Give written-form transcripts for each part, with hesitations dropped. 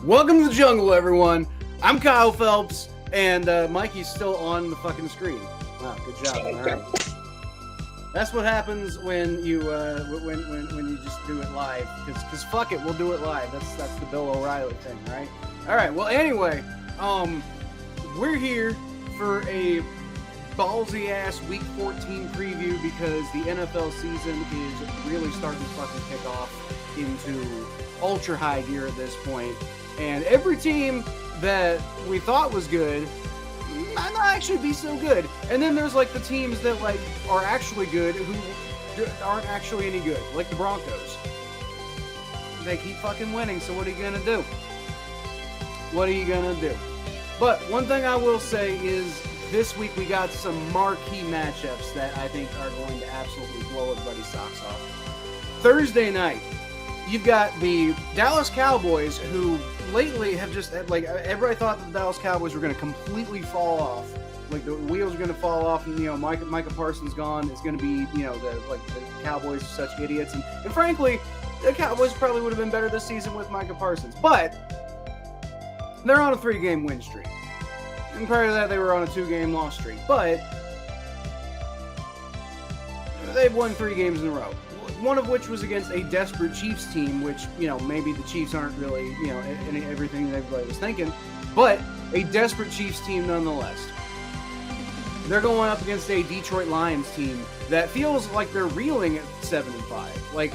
Welcome to the jungle, everyone. I'm Kyle Phelps, and Mikey's still on the fucking screen. Wow, good job. All right. That's what happens when you when you just do it live. Because fuck it, we'll do it live. That's the Bill O'Reilly thing, right? All right. Well, anyway, we're here for a ballsy ass Week 14 preview because the NFL season is really starting to fucking kick off into ultra high gear at this point. And every team that we thought was good might not actually be so good. And then there's like the teams that like are actually good who aren't actually any good, like the Broncos. They keep fucking winning, so what are you gonna do? What are you gonna do? But one thing I will say is this week we got some marquee matchups that I think are going to absolutely blow everybody's socks off. Thursday night, you've got the Dallas Cowboys, who lately have just, like, everybody thought that the Dallas Cowboys were going to completely fall off. Like, the wheels are going to fall off, and, you know, Micah Parsons gone. It's going to be, you know, the Cowboys are such idiots. And frankly, the Cowboys probably would have been better this season with Micah Parsons. But they're on a 3-game win streak. And prior to that, they were on a 2-game loss streak. But they've won 3 games in a row. One of which was against a desperate Chiefs team, which, you know, maybe the Chiefs aren't really, you know, everything that everybody was thinking, but a desperate Chiefs team nonetheless. They're going up against a Detroit Lions team that feels like they're reeling at 7-5. Like,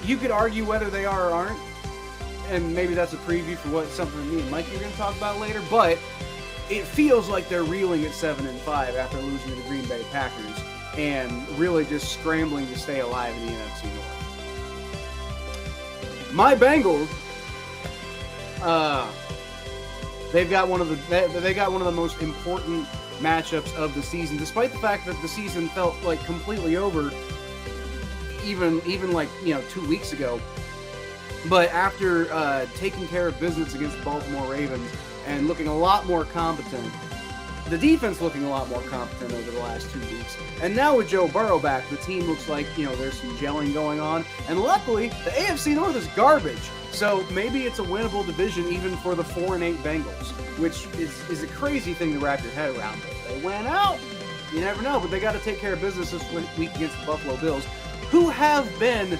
you could argue whether they are or aren't, and maybe that's a preview for what something me and Mikey are going to talk about later, but it feels like they're reeling at 7-5 after losing to the Green Bay Packers and really just scrambling to stay alive in the NFC North. My Bengals, they got one of the most important matchups of the season, despite the fact that the season felt like completely over, even like, you know, 2 weeks ago. But after taking care of business against the Baltimore Ravens and looking a lot more competent, the defense looking a lot more competent over the last 2 weeks. And now with Joe Burrow back, the team looks like, you know, there's some gelling going on. And luckily, the AFC North is garbage. So maybe it's a winnable division even for the 4-8 Bengals, which is a crazy thing to wrap your head around. If they went out, you never know. But they got to take care of business this week against the Buffalo Bills, who have been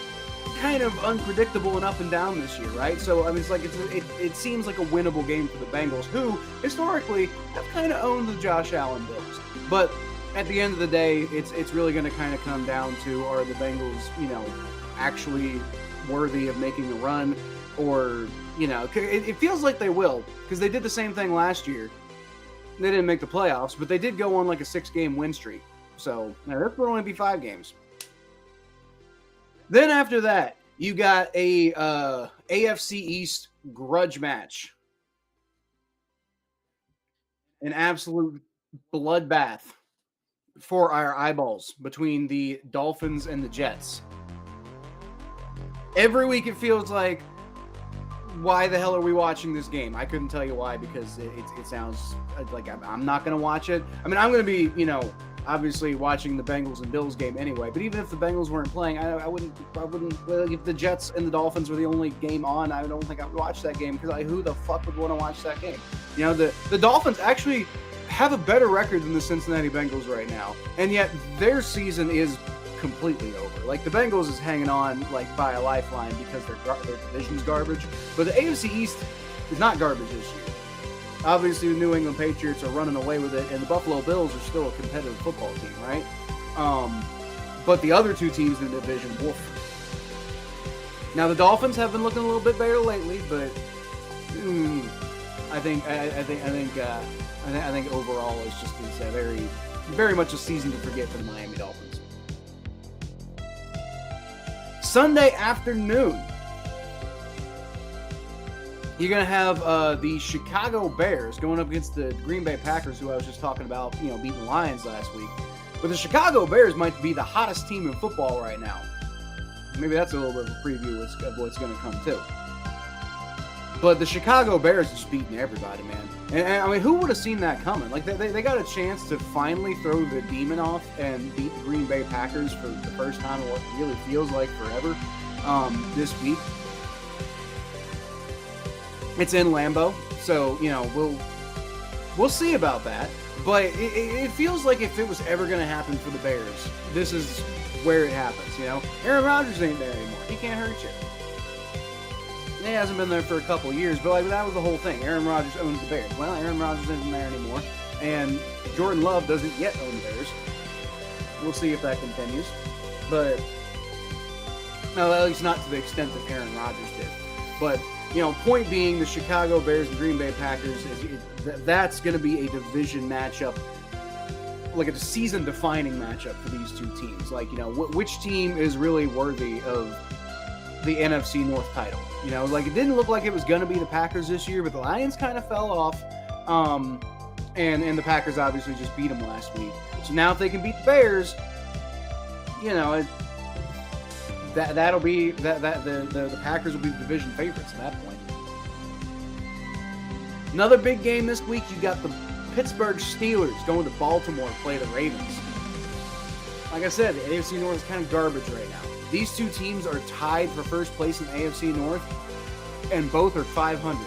kind of unpredictable and up and down this year, right? So I mean, it's like it seems like a winnable game for the Bengals, who historically have kind of owned the Josh Allen Bills. But at the end of the day, it's really going to kind of come down to, are the Bengals, you know, actually worthy of making a run, or, you know, it feels like they will, because they did the same thing last year. They didn't make the playoffs, but they did go on like a 6-game win streak. So now this would only be 5 games. Then after that, you got a AFC East grudge match. An absolute bloodbath for our eyeballs between the Dolphins and the Jets. Every week it feels like, why the hell are we watching this game? I couldn't tell you why, because it sounds like I'm not going to watch it. I mean, I'm going to be, you know, obviously watching the Bengals and Bills game anyway, but even if the Bengals weren't playing, I wouldn't, if the Jets and the Dolphins were the only game on, I don't think I would watch that game, because who the fuck would want to watch that game? You know, the Dolphins actually have a better record than the Cincinnati Bengals right now, and yet their season is completely over. Like, the Bengals is hanging on like by a lifeline because their division's garbage, but the AFC East is not garbage this year. Obviously, the New England Patriots are running away with it, and the Buffalo Bills are still a competitive football team, right? But the other 2 teams in the division, woof. Now, the Dolphins have been looking a little bit better lately, but I think overall it's a very, very much a season to forget for the Miami Dolphins. Sunday afternoon, you're going to have the Chicago Bears going up against the Green Bay Packers, who I was just talking about, you know, beating the Lions last week. But the Chicago Bears might be the hottest team in football right now. Maybe that's a little bit of a preview of what's going to come too. But the Chicago Bears are just beating everybody, man. And I mean, who would have seen that coming? Like, they got a chance to finally throw the demon off and beat the Green Bay Packers for the first time in what really feels like forever this week. It's in Lambeau, so we'll see about that. But it feels like if it was ever going to happen for the Bears, this is where it happens. Aaron Rodgers ain't there anymore. He can't hurt you. He hasn't been there for a couple of years, but that was the whole thing. Aaron Rodgers owns the Bears. Well, Aaron Rodgers isn't there anymore, and Jordan Love doesn't yet own the Bears. We'll see if that continues, but no, at least not to the extent that Aaron Rodgers did. But point being, the Chicago Bears and Green Bay Packers that's going to be a division matchup, like a season-defining matchup for these two teams. Like which team is really worthy of the NFC North title? It didn't look like it was going to be the Packers this year, but the Lions kind of fell off, and the Packers obviously just beat them last week. So now if they can beat the Bears, that'll be the Packers will be the division favorites at that point. Another big game this week, you got the Pittsburgh Steelers going to Baltimore to play the Ravens. Like I said, the AFC North is kind of garbage right now. These two teams are tied for first place in the AFC North, and both are 500.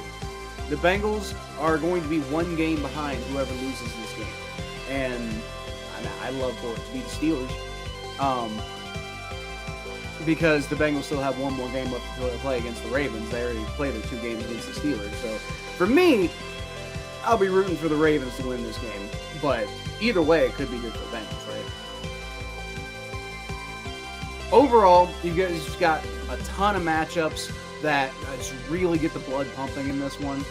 The Bengals are going to be one game behind whoever loses this game. And I love for it to be the Steelers. Because the Bengals still have one more game left to play against the Ravens. They already played their 2 games against the Steelers. So, for me, I'll be rooting for the Ravens to win this game. But either way, it could be good for the Bengals, right? Overall, you guys just got a ton of matchups that just really get the blood pumping in this one.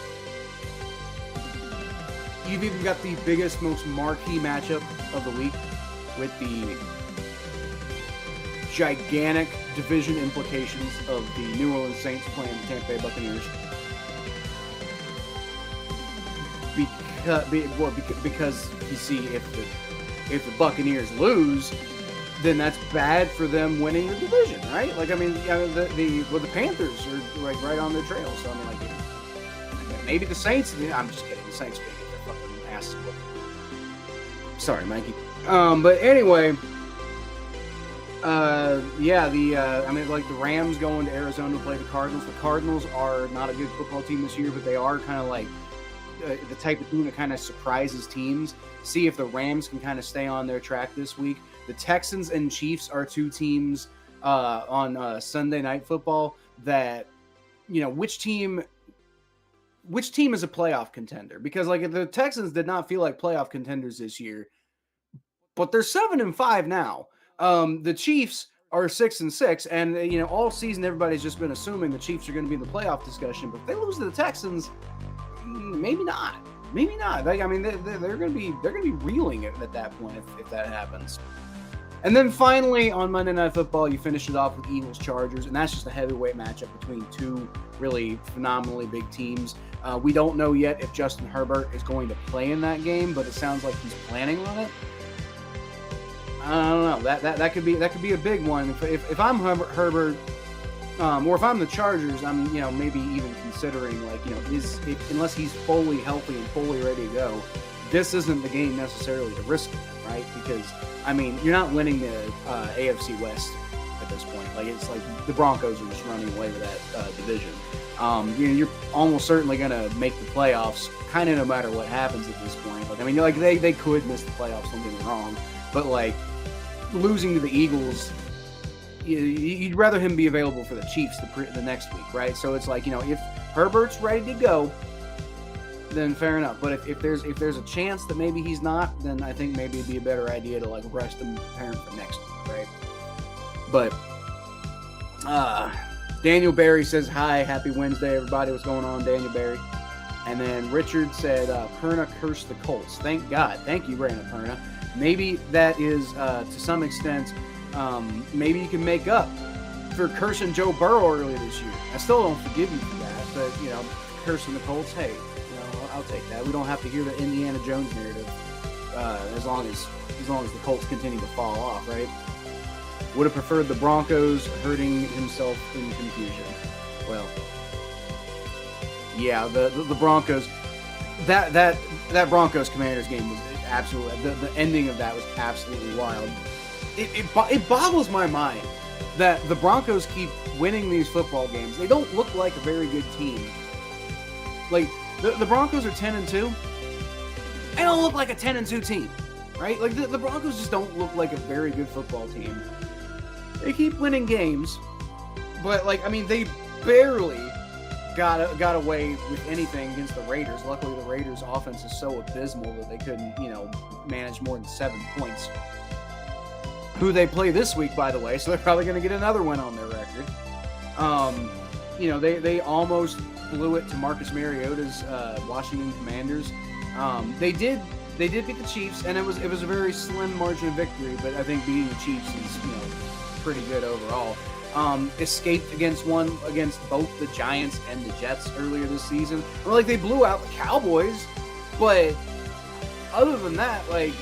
You've even got the biggest, most marquee matchup of the week with the gigantic division implications of the New Orleans Saints playing the Tampa Bay Buccaneers. Because you see, if the Buccaneers lose, then that's bad for them winning the division, right? The Panthers are like right on their trail. So maybe the Saints. I'm just kidding. The Saints may get their fucking asses whooped. Sorry, Mikey. But anyway. The Rams going to Arizona to play the Cardinals. The Cardinals are not a good football team this year, but they are kind of like the type of team that kind of surprises teams. See if the Rams can kind of stay on their track this week. The Texans and Chiefs are 2 teams on Sunday Night Football that, which team is a playoff contender? Because the Texans did not feel like playoff contenders this year, but they're 7-5 now. The Chiefs are 6-6, and all season everybody's just been assuming the Chiefs are going to be in the playoff discussion. But if they lose to the Texans, maybe not. Maybe not. They're going to be reeling at that point if that happens. And then finally on Monday Night Football, you finish it off with Eagles-Chargers, and that's just a heavyweight matchup between 2 really phenomenally big teams. We don't know yet if Justin Herbert is going to play in that game, but it sounds like he's planning on it. I don't know. That could be a big one. If I'm Herbert, or if I'm the Chargers, I'm maybe even considering unless he's fully healthy and fully ready to go, this isn't the game necessarily to risk it, right? Because you're not winning the AFC West at this point. It's like the Broncos are just running away with that division. You're almost certainly going to make the playoffs, kind of no matter what happens at this point. They could miss the playoffs. Don't get me wrong, but losing to the Eagles, you'd rather him be available for the Chiefs the next week, right? So it's if Herbert's ready to go, then fair enough. But if there's a chance that maybe he's not, then I think maybe it'd be a better idea to rest him and prepare him for next week, right? But Daniel Barry says, hi, happy Wednesday, everybody. What's going on, Daniel Barry? And then Richard said, Perna cursed the Colts. Thank God. Thank you, Brandon Perna. Maybe that is, to some extent, maybe you can make up for cursing Joe Burrow earlier this year. I still don't forgive you for that, but, cursing the Colts, hey, I'll take that. We don't have to hear the Indiana Jones narrative as long as the Colts continue to fall off, right? Would have preferred the Broncos hurting himself in confusion. Well, yeah, the Broncos, that Broncos Commanders game was absolutely, the ending of that was absolutely wild. It boggles my mind that the Broncos keep winning these football games. They don't look like a very good team, Like the Broncos are 10-2. They don't look like a 10-2 team, right? Like the Broncos just don't look like a very good football team. They keep winning games, but like I mean, they barely got away with anything against the Raiders. Luckily, the Raiders' offense is so abysmal that they couldn't, manage more than 7 points. Who they play this week, by the way, so they're probably going to get another win on their record. They almost blew it to Marcus Mariota's Washington Commanders. They did beat the Chiefs, and it was a very slim margin of victory. But I think beating the Chiefs is pretty good overall. Escaped against both the Giants and the Jets earlier this season. Or like they blew out the Cowboys, but other than that, like.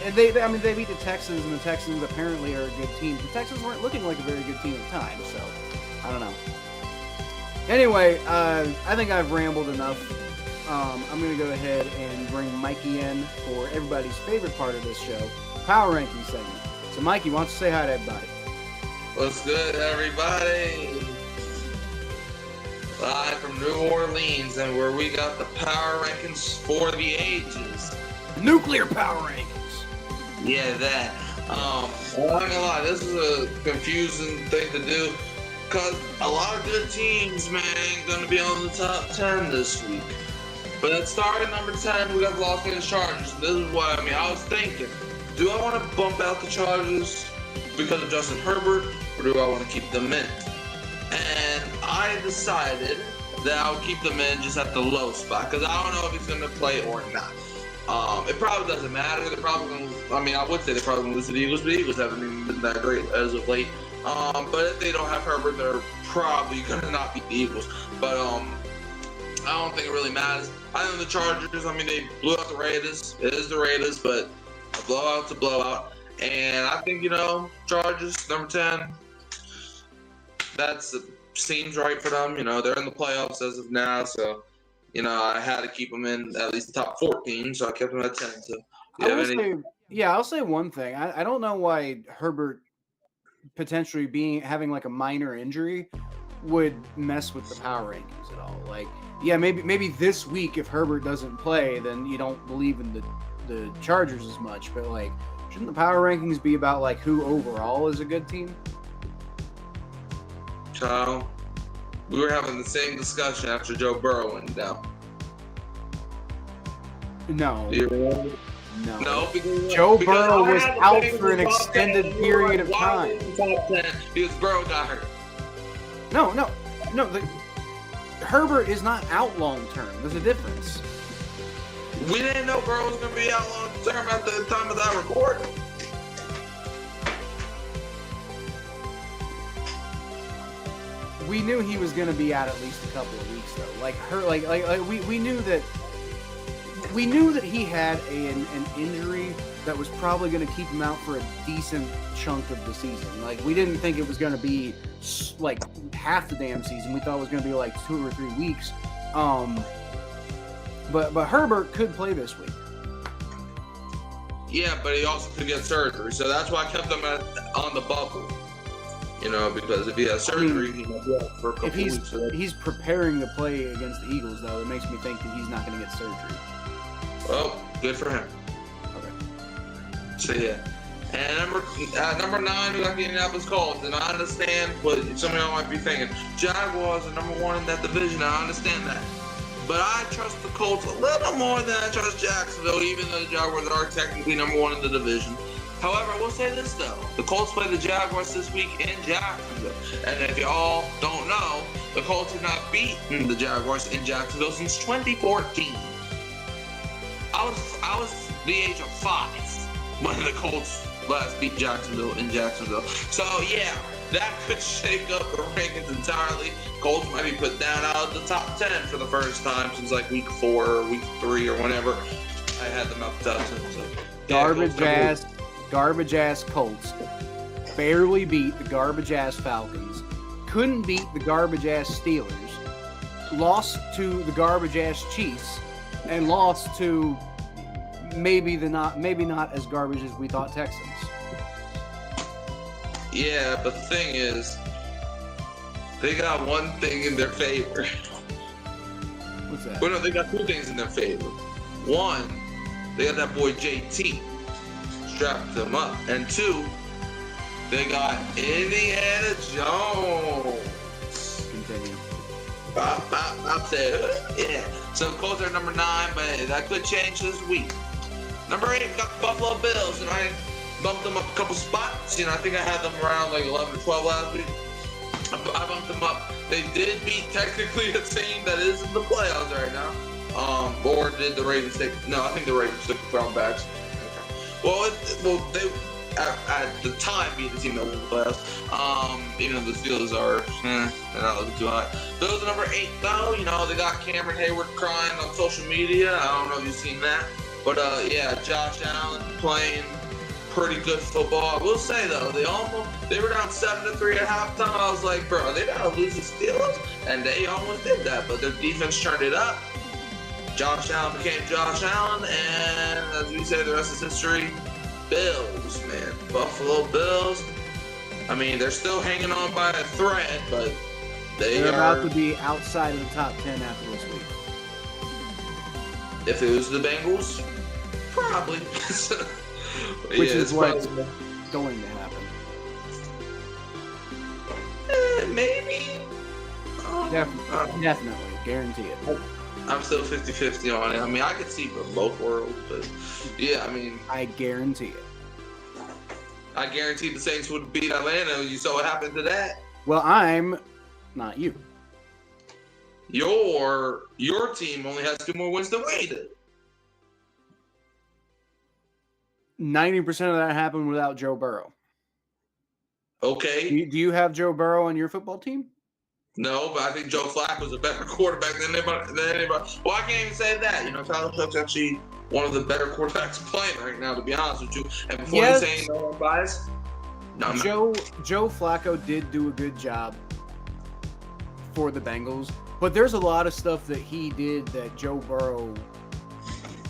And they beat the Texans, and the Texans apparently are a good team. The Texans weren't looking like a very good team at the time, so I don't know. Anyway, I think I've rambled enough. I'm going to go ahead and bring Mikey in for everybody's favorite part of this show, Power Ranking segment. So, Mikey, why don't you say hi to everybody? What's good, everybody? Live from New Orleans, and where we got the Power Rankings for the ages. Nuclear Power Rankings. Yeah, that. I'm not gonna lie, this is a confusing thing to do because a lot of good teams, man, gonna be on the top 10 this week. But at starting number 10, we got the Los Angeles Chargers. This is what I was thinking. Do I want to bump out the Chargers because of Justin Herbert, or do I want to keep them in? And I decided that I'll keep them in just at the low spot because I don't know if he's gonna play or not. It probably doesn't matter. They're probably going to, I would say they're probably going to lose to the Eagles, but the Eagles haven't even been that great as of late. But if they don't have Herbert, they're probably going to not beat the Eagles. But I don't think it really matters. I think the Chargers, they blew out the Raiders. It is the Raiders, but a blowout's a blowout. And I think, Chargers, number 10, seems right for them. They're in the playoffs as of now, so. I had to keep them in at least the top 14, so I kept them at 10. So, I'll say one thing. I don't know why Herbert potentially having like a minor injury would mess with the power rankings at all. Like, yeah, maybe this week if Herbert doesn't play, then you don't believe in the Chargers as much. But like, shouldn't the power rankings be about like who overall is a good team? So. We were having the same discussion after Joe Burrow went down. No. No, because Joe Burrow was out for an extended period of time. Because Burrow got hurt. No. Herbert is not out long term. There's a difference. We didn't know Burrow was going to be out long term at the time of that report. We knew he was going to be out at least a couple of weeks, though. We knew that he had an injury that was probably going to keep him out for a decent chunk of the season. Like, we didn't think it was going to be like half the damn season. We thought it was going to be like 2 or 3 weeks. But Herbert could play this week. Yeah, but he also could get surgery, so that's why I kept him on the bubble. Because if he has surgery, he might be out for a couple weeks. If he's preparing to play against the Eagles, though, it makes me think that he's not going to get surgery. Well, good for him. Okay. So, yeah. And number 9, we got the Indianapolis Colts. And I understand what some of y'all might be thinking. Jaguars are number 1 in that division. I understand that. But I trust the Colts a little more than I trust Jacksonville, even though the Jaguars are technically number 1 in the division. However, I will say this, though. The Colts play the Jaguars this week in Jacksonville. And if y'all don't know, the Colts have not beaten the Jaguars in Jacksonville since 2014. I was the age of 5 when the Colts last beat Jacksonville in Jacksonville. So, yeah, that could shake up the rankings entirely. Colts might be put down out of the top 10 for the first time since like week 4 or week 3 or whenever I had them up top 10. So, yeah, garbage ass Colts barely beat the garbage ass Falcons, couldn't beat the garbage ass Steelers, lost to the garbage ass Chiefs, and lost to maybe not as garbage as we thought Texans. Yeah, but the thing is, they got one thing in their favor. What's that? Well, no, they got two things in their favor. One, they got that boy JT strapped them up, and two, they got Indiana Jones. Continue. I'll say, yeah. So Colts are number 9, but that could change this week. Number 8, we got the Buffalo Bills, and I bumped them up a couple spots. I think I had them around like 11 or 12 last week. I bumped them up. They did beat technically a team that is in the playoffs right now. Or did the Ravens take? No, I think the Ravens took the throwbacks. Well, they at the time beat the team that won the playoffs. Even though the Steelers are, they're not looking too hot. Those are number 8 though. They got Cameron Hayward crying on social media. I don't know if you've seen that, but yeah, Josh Allen playing pretty good football. I will say though, they were down 7-3 at halftime. I was like, bro, are they about to lose the Steelers? And they almost did that, but their defense turned it up. Josh Allen became Josh Allen, and as we say, the rest is history. Bills, man, Buffalo Bills. I mean, they're still hanging on by a thread, but they're about to be outside of the top 10 after this week. If it was the Bengals, probably. Which is what's going to happen. Maybe. Definitely. Guarantee it. I'm still 50-50 on it. I mean, I could see from both worlds, but yeah, I mean. I guarantee it. I guarantee the Saints would beat Atlanta. You saw what happened to that. Well, I'm not you. Your team only has 2 more wins than we do. 90% of that happened without Joe Burrow. Okay. Do you have Joe Burrow on your football team? No, but I think Joe Flacco was a better quarterback than anybody. Well, I can't even say that. Tyler Cook's actually one of the better quarterbacks playing right now, to be honest with you. And before you say no one bias, Joe Flacco did do a good job for the Bengals, but there's a lot of stuff that he did that Joe Burrow,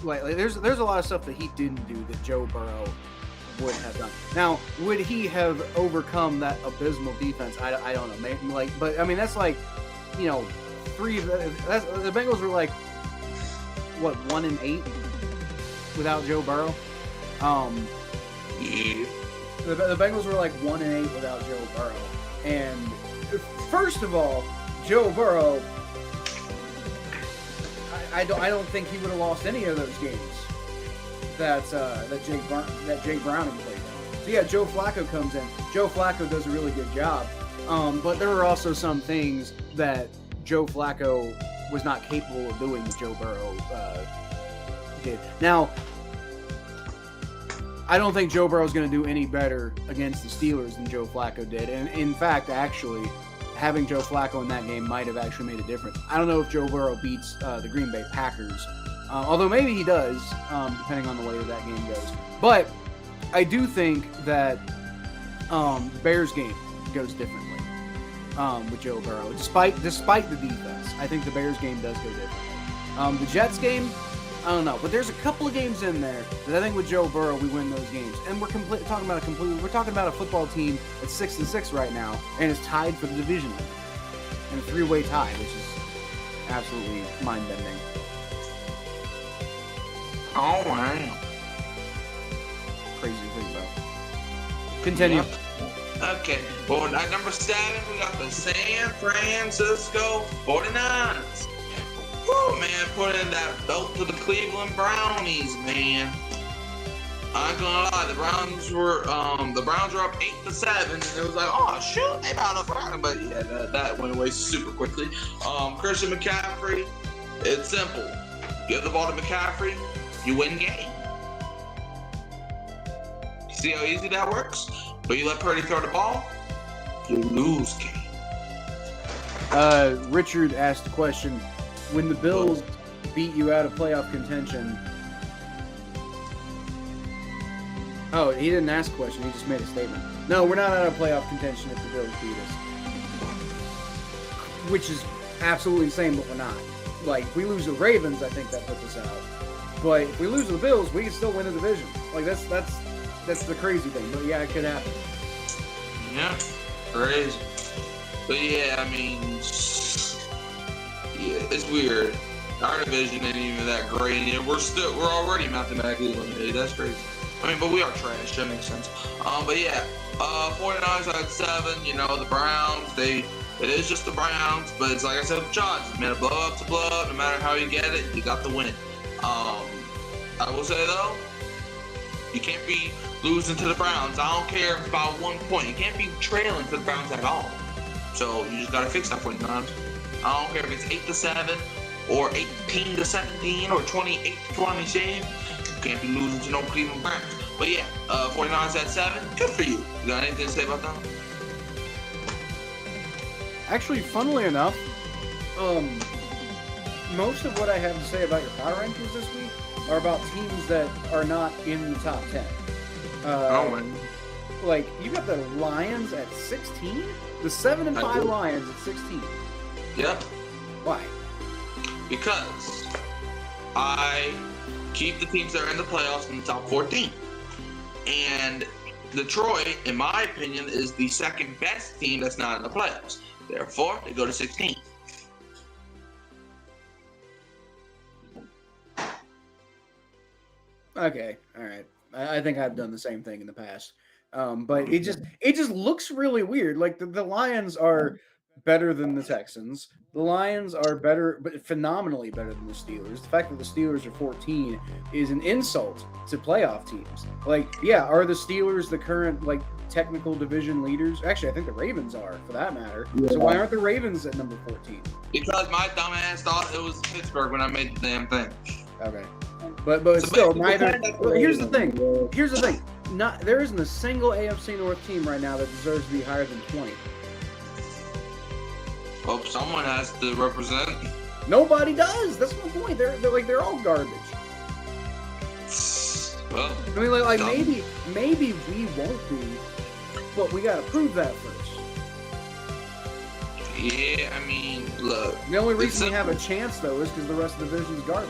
there's a lot of stuff that he didn't do that Joe Burrow would have done. Now, would he have overcome that abysmal defense? I don't know. Maybe, but I mean, that's like, the Bengals were like, what, 1-8 without Joe Burrow? Yeah. The Bengals were like 1-8 without Joe Burrow. And first of all, Joe Burrow, I don't think he would have lost any of those games that Jake Browning played. So yeah, Joe Flacco comes in. Joe Flacco does a really good job. But there are also some things that Joe Flacco was not capable of doing that Joe Burrow did. Now, I don't think Joe Burrow is going to do any better against the Steelers than Joe Flacco did. And in fact, actually, having Joe Flacco in that game might have actually made a difference. I don't know if Joe Burrow beats the Green Bay Packers, although maybe he does, depending on the way that game goes. But I do think that the Bears game goes differently with Joe Burrow. Despite the defense, I think the Bears game does go differently. The Jets game, I don't know, but there's a couple of games in there that I think with Joe Burrow we win those games. And we're talking about a football team that's 6-6 right now and is tied for the division in a 3-way tie, which is absolutely mind-bending. Oh wow! Crazy to think about. Continue. Yep. Okay. Well, at number 7, we got the San Francisco 49ers. Woo, man, putting that belt to the Cleveland Brownies, man. I ain't gonna lie, the Browns were up 8-7, and it was like, oh shoot, they about to fire. But yeah, that went away super quickly. Christian McCaffrey, it's simple. Give the ball to McCaffrey, you win game. See how easy that works? But you let Purdy throw the ball, you lose game. Richard asked the question, when the Bills beat you out of playoff contention. Oh, he didn't ask a question. He just made a statement. No, we're not out of playoff contention if the Bills beat us. Which is absolutely insane, but we're not. Like, if we lose the Ravens, I think that puts us out. But if we lose the Bills, we can still win the division. Like, that's the crazy thing. But yeah, it could happen. Yeah, crazy. But yeah, I mean, yeah, it's weird. Our division ain't even that great, and we're already mathematically eliminated. That's crazy. I mean, but we are trash. That makes sense. But yeah, 49ers at 7. You know, the Browns. It is just the Browns, but it's like I said with Chants, man, blow up to blow up. No matter how you get it, you got the win. I will say though, you can't be losing to the Browns. I don't care if it's about 1 point. You can't be trailing to the Browns at all. So you just gotta fix that 49ers. I don't care if it's 8-7 or 18-17 or 28-27. You can't be losing to no Cleveland Browns. But yeah, 49ers at 7. Good for you. You got anything to say about that? Actually, funnily enough, most of what I have to say about your power rankings this week are about teams that are not in the top 10. Like, you got the Lions at 16? The 7-5 Lions at 16. Yep. Why? Because I keep the teams that are in the playoffs in the top 14. And Detroit, in my opinion, is the second best team that's not in the playoffs. Therefore, they go to 16. Okay, all right. I think I've done the same thing in the past. But it just looks really weird. Like the Lions are better than the Texans. The Lions are better, but phenomenally better than the Steelers. The fact that the Steelers are 14 is an insult to playoff teams. Like, yeah, are the Steelers the current like technical division leaders? Actually, I think the Ravens are, for that matter. Yeah. So why aren't the Ravens at number 14? Because my dumbass thought it was Pittsburgh when I made the damn thing. Okay. But so still, neither. Here's the thing. There isn't a single AFC North team right now that deserves to be higher than 20. Well, someone has to represent. Nobody does. That's my point. They're all garbage. Well, I mean, like maybe we won't be, but we got to prove that first. Yeah, I mean, look. The only reason we have a chance though is because the rest of the division's garbage.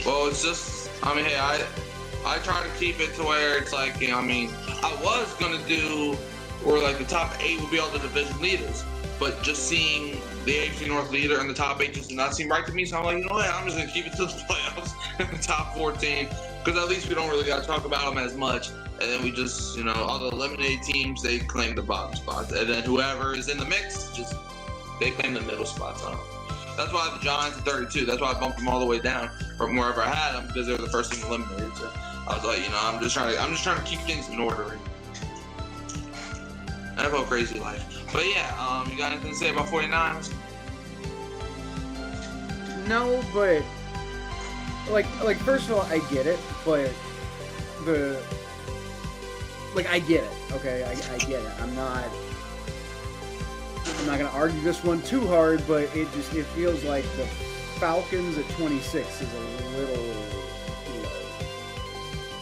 Well, it's just, I mean, hey, I try to keep it to where it's like, you know, I mean, I was gonna do where like the top 8 would be all the division leaders, but just seeing the AFC North leader in the top 8 just did not seem right to me. So I'm like, you know what? I'm just gonna keep it to the playoffs in the top 14, because at least we don't really gotta talk about them as much. And then we just, you know, all the eliminated teams, they claim the bottom spots, and then whoever is in the mix, just they claim the middle spots. That's why the Giants at 32. That's why I bumped them all the way down from wherever I had them, because they were the first team eliminated. So I was like, you know, I'm just trying to keep things in order. NFL crazy life. But yeah, you got anything to say about 49ers? No, but like first of all, I get it, but I get it. Okay, I get it. I'm not going to argue this one too hard, but it feels like the Falcons at 26 is a little low.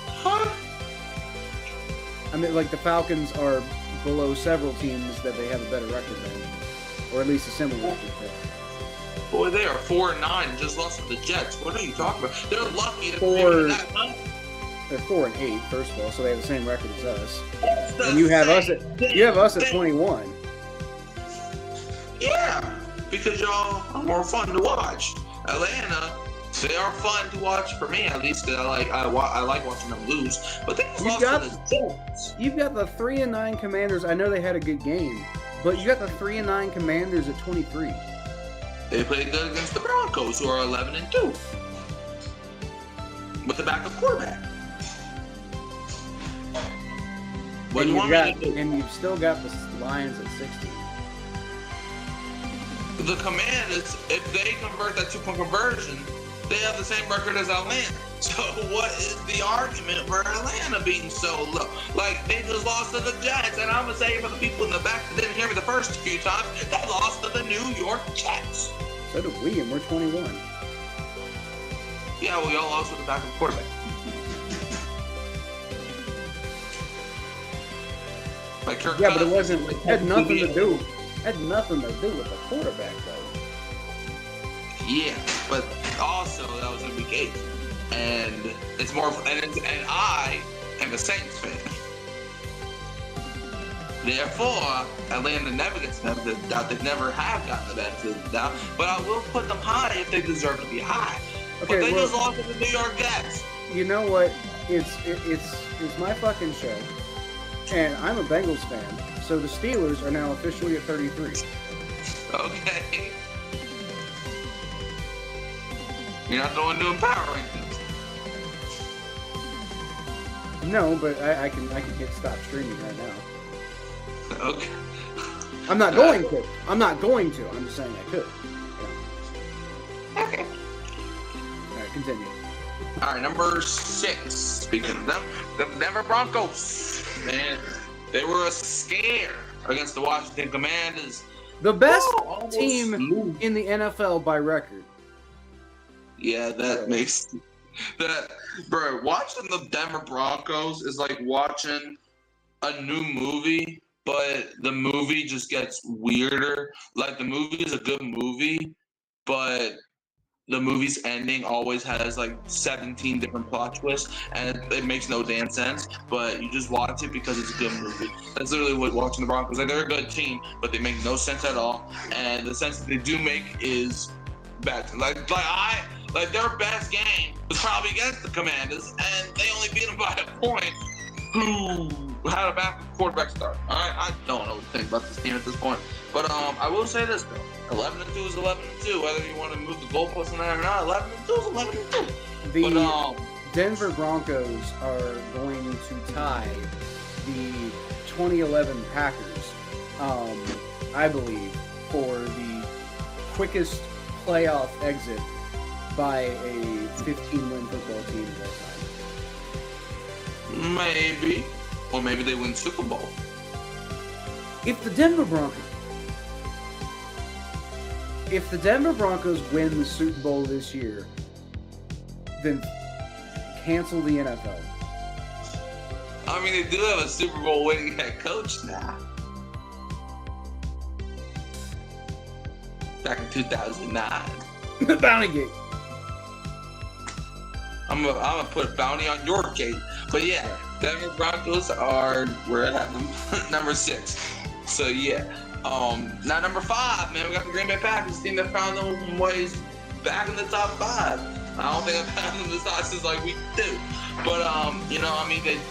Huh? I mean, like the Falcons are below several teams that they have a better record than, or at least a similar record to. Boy, they are 4-9 and just lost to the Jets. What are you talking about? They're lucky to be that high. They're 4-8, first of all, so they have the same record as us. And you have us at 21. Yeah, because y'all are more fun to watch. Atlanta, they are fun to watch for me, at least. I like watching them lose. But they lost to the Jets. You've got the 3-9 Commanders. I know they had a good game, but you got the 3-9 Commanders at 23. They played good against the Broncos, who are 11-2, with the backup quarterback. And you've still got the Lions at 16. The Commanders, if they convert that 2-point conversion, they have the same record as Atlanta. So what is the argument for Atlanta being so low? Like, they just lost to the Jets, and I'm going to say for the people in the back that didn't hear me the first few times, they lost to the New York Jets. So did we, and we're 21. Yeah, we all lost with the backup quarterback. Like Kirk but it had nothing to do with the quarterback, though. Yeah, but also that was in week 8, and it's more. And I am a Saints fan. Therefore, Atlanta never gets the benefit of the doubt. They never have gotten the benefit of the doubt. But I will put them high if they deserve to be high. Okay, but they just lost to the New York Jets. You know what? It's my fucking show, and I'm a Bengals fan. So the Steelers are now officially at 33. Okay. You're not the one doing power rankings. No, but I can hit stop streaming right now. Okay. I'm not going to. I'm not going to. I'm just saying I could. Okay. All right, continue. All right, number 6. Speaking of them, the Denver Broncos. Man, they were a scare against the Washington Commanders. The best team in the NFL by record. Yeah, that makes that, bro. Watching the Denver Broncos is like watching a new movie, but the movie just gets weirder. Like the movie is a good movie, but the movie's ending always has like 17 different plot twists, and it makes no damn sense. But you just watch it because it's a good movie. That's literally what watching the Broncos. Like they're a good team, but they make no sense at all. And the sense that they do make is bad. Like their best game was probably against the Commanders, and they only beat them by a point. Who had a backup quarterback start? All right, I don't know what to think about this team at this point. But I will say this though: 11-2 is 11-2. Whether you want to move the goalposts on that or not, 11-2 is 11-2. The Denver Broncos are going to tie the 2011 Packers, I believe, for the quickest playoff exit by a 15-win football team of all time. Maybe. Or maybe they win Super Bowl. If the Denver Broncos win the Super Bowl this year, then cancel the NFL. I mean, they do have a Super Bowl winning head coach now. Back in 2009. The Bounty Gate. I'm gonna put a bounty on your gate. But yeah, Denver Broncos are, where I have them, number 6. So yeah. Now number 5, man, we got the Green Bay Packers, team that found their ways back in the top 5. I don't think I've had them this high since like week 2. But they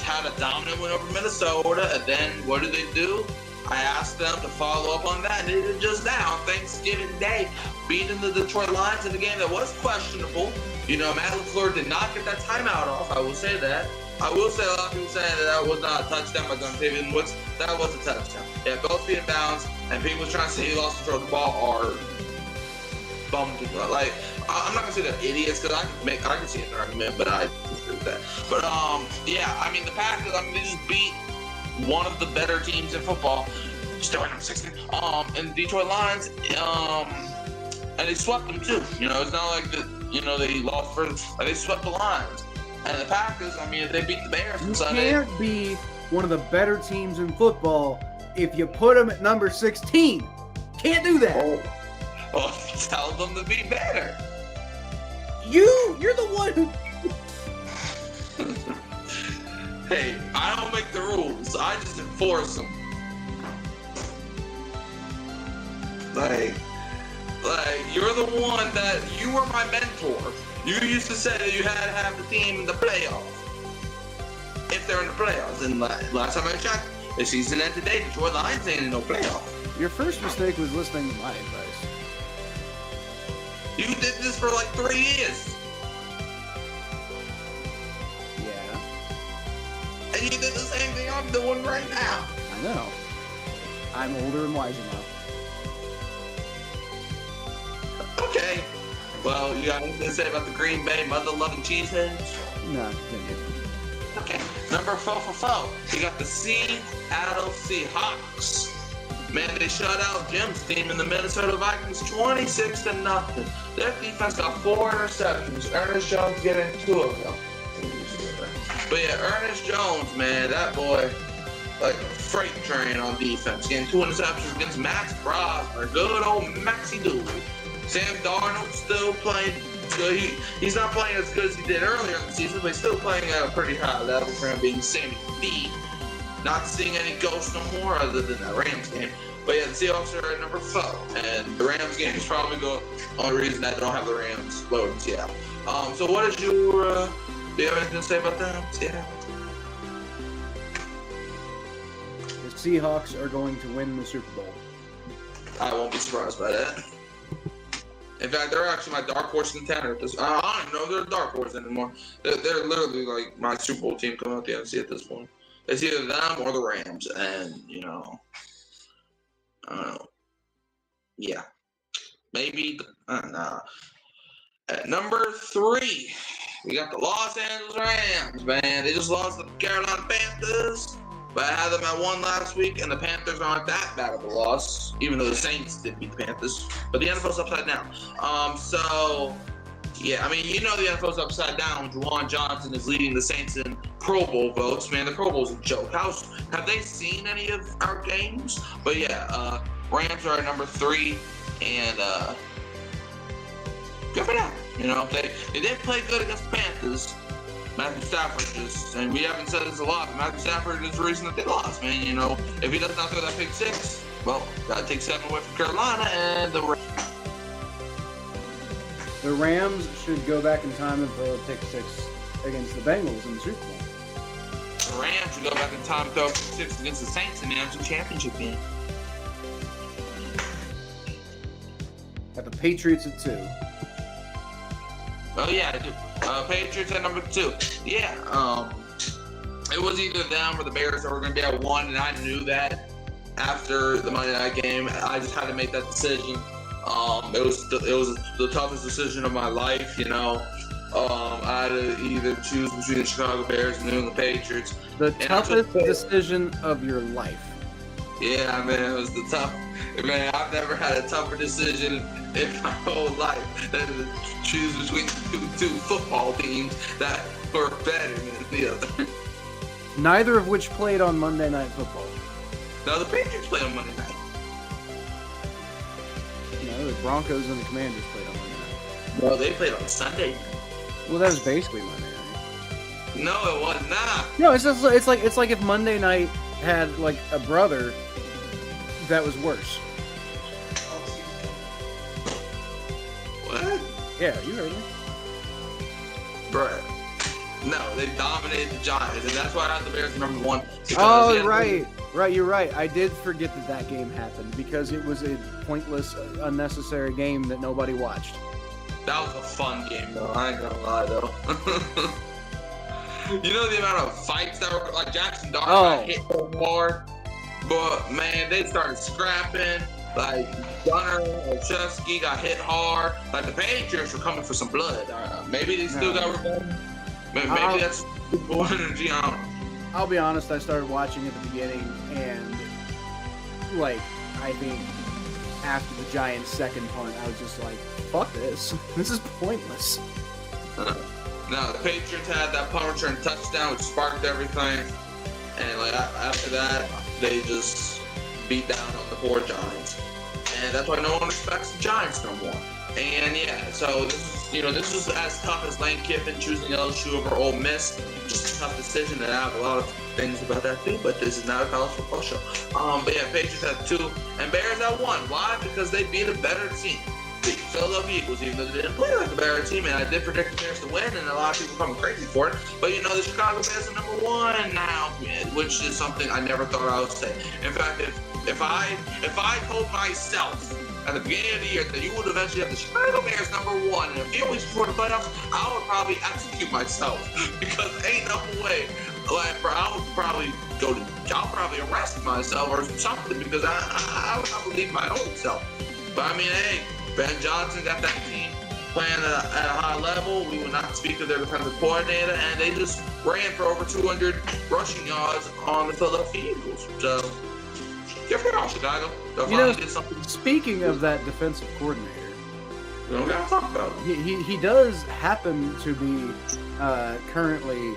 had a dominant win over Minnesota, and then what did they do? I asked them to follow up on that, and they did just that on Thanksgiving Day, beating the Detroit Lions in a game that was questionable. Matt LaFleur did not get that timeout off. I will say that. I will say a lot of people saying that was not a touchdown by Dontayvion Woods. That was a touchdown. Yeah, both feet in bounds, and people trying to say he lost control of the ball are bummed. Like, I'm not gonna say they're idiots because I can see an argument, but I disagree with that. But the Packers, they just beat one of the better teams in football. Still number 16. And the Detroit Lions, and they swept them too. It's not like they lost first. Like, they swept the Lions. And the Packers, they beat the Bears on Sunday. You can't be one of the better teams in football if you put them at number 16. Can't do that. Oh, tell them to be better. You're the one who... Hey, I don't make the rules. I just enforce them. Like, you're the one that, you were my mentor. You used to say that you had to have the team in the playoffs. If they're in the playoffs. And last time I checked, the season ended today, Detroit Lions ain't in no playoffs. Your first mistake was listening to my advice. You did this for like 3 years. Yeah. And you did the same thing I'm doing right now. I know. I'm older and wiser now. Okay. Well, you got anything to say about the Green Bay mother-loving cheeseheads? No, continue. Okay. Number 4 for 4. You got the Seattle Seahawks. Man, they shut out Jim's team in the Minnesota Vikings 26-0. Their defense got 4 interceptions. Ernest Jones getting 2 of them. But yeah, Ernest Jones, man, that boy, like a freight train on defense. Getting 2 interceptions against Max Crosby. Good old Maxie Dooley. Sam Darnold still playing good. He's not playing as good as he did earlier in the season, but he's still playing at a pretty high level for him being Sammy B. not seeing any ghosts no more other than that Rams game. But yeah, the Seahawks are at number 4, and the Rams game is probably the only reason I don't have the Rams lower than Seattle. So what is your, do you have anything to say about that? Yeah. The Seahawks are going to win the Super Bowl. I won't be surprised by that. In fact, they're actually my dark horse contender. I don't even know if they're a dark horse anymore. They're literally like my Super Bowl team coming out the NFC at this point. It's either them or the Rams, and I don't know. Yeah, maybe. Nah. At number 3, we got the Los Angeles Rams. Man, they just lost the Carolina Panthers. But I had them at 1 last week, and the Panthers aren't that bad of a loss, even though the Saints did beat the Panthers. But the NFL's upside down. So, yeah, I mean, the NFL's upside down. Juwan Johnson is leading the Saints in Pro Bowl votes. Man, the Pro Bowl's a joke. Have they seen any of our games? But yeah, Rams are at number 3, and good for them. They didn't play good against the Panthers. Matthew Stafford and we haven't said this a lot, but Matthew Stafford is the reason that they lost, man. If he does not throw that pick 6, well, gotta take 7 away from Carolina, and the Rams should go back in time and throw a pick 6 against the Bengals in the Super Bowl. The Rams should go back in time and throw a pick 6 against the Saints in the NFC Championship game. Got the Patriots at 2. Oh yeah, I do. Patriots at number 2. Yeah, it was either them or the Bears that were going to be at 1, and I knew that after the Monday night game. I just had to make that decision. It was the toughest decision of my life. I had to either choose between the Chicago Bears and the New England Patriots. The toughest decision of your life. Yeah, man, it was the tough. Man, I've never had a tougher decision in my whole life than to choose between two football teams that were better than the other. Neither of which played on Monday Night Football. No, the Patriots played on Monday night. No, the Broncos and the Commanders played on Monday night. No, they played on Sunday. Well, that was basically Monday night. No, it was not. No, it's like if Monday night had like a brother that was worse. What? Yeah, you heard me. Bruh. No, they dominated the Giants, and that's why I had the Bears number 1. Oh, right. Right, you're right. I did forget that game happened because it was a pointless, unnecessary game that nobody watched. That was a fun game, though. I ain't gonna lie, though. The amount of fights that were, like, Jackson Dart got hit so hard, but, man, they started scrapping. Like, Gunner or Chusky got hit hard. Like, the Patriots were coming for some blood. Maybe they still got revenge. Maybe that's full energy. I'll be honest, I started watching at the beginning, and, like, I think after the Giants' second punt, I was just like, fuck this. This is pointless. No, the Patriots had that punt return touchdown, which sparked everything. And, like, after that, they just beat down on the poor Giants. And that's why no one respects the Giants no more. And yeah, so this was as tough as Lane Kiffin choosing LSU over Ole Miss. Just a tough decision, and I have a lot of things about that too, but this is not a college football show. But yeah, Patriots at 2 and Bears at 1. Why? Because they beat a better team. The Philadelphia Eagles, even though they didn't play like a better team, and I did predict the Bears to win, and a lot of people coming crazy for it. But the Chicago Bears are number 1 now, which is something I never thought I would say. In fact, if I told myself at the beginning of the year that you would eventually have the Chicago Bears number 1 in a few weeks before the playoffs, I would probably execute myself because ain't no way. Like, I'll probably arrest myself or something because I would not believe my own self. But I mean, hey, Ben Johnson got that team playing at a high level. We will not speak of their defensive coordinator, and they just ran for over 200 rushing yards on the Philadelphia Eagles. So, good for y'all, Chicago. Did something. Speaking of that defensive coordinator, we don't gotta talk about him. He does happen to be currently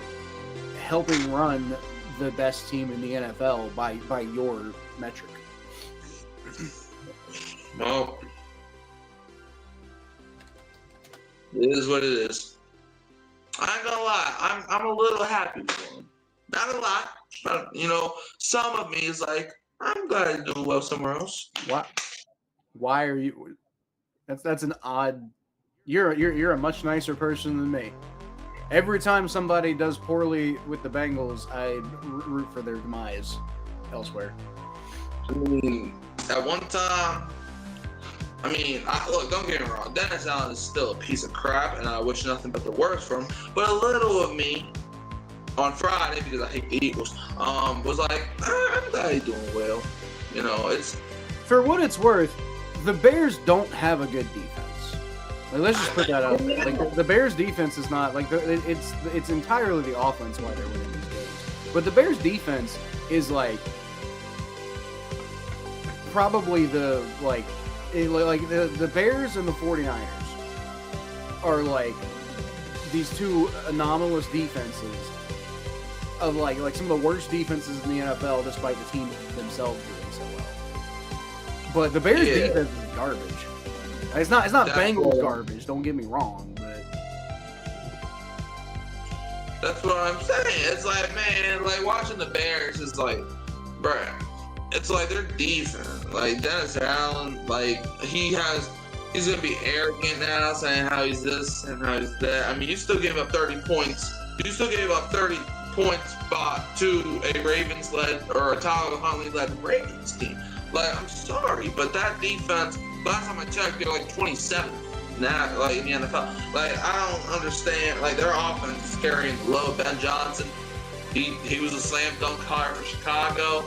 helping run the best team in the NFL by your metric. Well, it is what it is. I ain't gonna lie, I'm a little happy for him. Not a lot, Some of me is like, I'm glad he's doing well somewhere else. Why are you? That's an odd. You're a much nicer person than me. Every time somebody does poorly with the Bengals, I root for their demise elsewhere. I mean, at one time, look, don't get me wrong. Dennis Allen is still a piece of crap, and I wish nothing but the worst for him. But a little of me on Friday, because I hate the Eagles, was like, I'm glad he's doing well. It's for what it's worth. The Bears don't have a good defense. Like, let's just put that out there. Like, the Bears' defense is not like it's entirely the offense why they're winning these games. But the Bears' defense is like probably the Bears and the 49ers are like these two anomalous defenses of like some of the worst defenses in the NFL, despite the team themselves doing so well. But the Bears' defense is garbage. It's not Bengals garbage. Don't get me wrong, but that's what I'm saying. It's like, man, like watching the Bears is like, bruh. It's like their defense. Like Dennis Allen, like he's gonna be arrogant now, saying how he's this and how he's that. I mean, you still gave up 30 points. You still gave up 30 points to a Ravens-led or a Tyler Huntley-led Ravens team. Like, I'm sorry, but that defense, last time I checked, they're like 27th now, like in the NFL. Like, I don't understand. Like, their offense is carrying the load. Ben Johnson, he was a slam dunk hire for Chicago.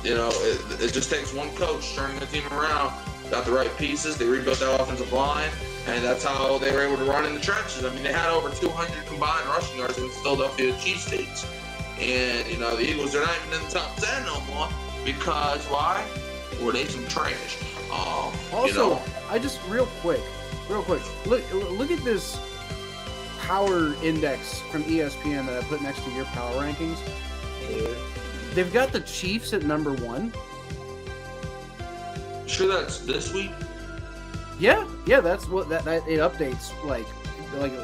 It just takes one coach turning the team around. Got the right pieces. They rebuilt that offensive line, and that's how they were able to run in the trenches. I mean, they had over 200 combined rushing yards against Philadelphia cheesesteaks. And, the Eagles are not even in the top 10 no more because, why? Well, they some trash. Also, I just, real quick, look at this power index from ESPN that I put next to your power rankings. Yeah. They've got the Chiefs at number 1. Sure, that's this week. Yeah, that's what that it updates like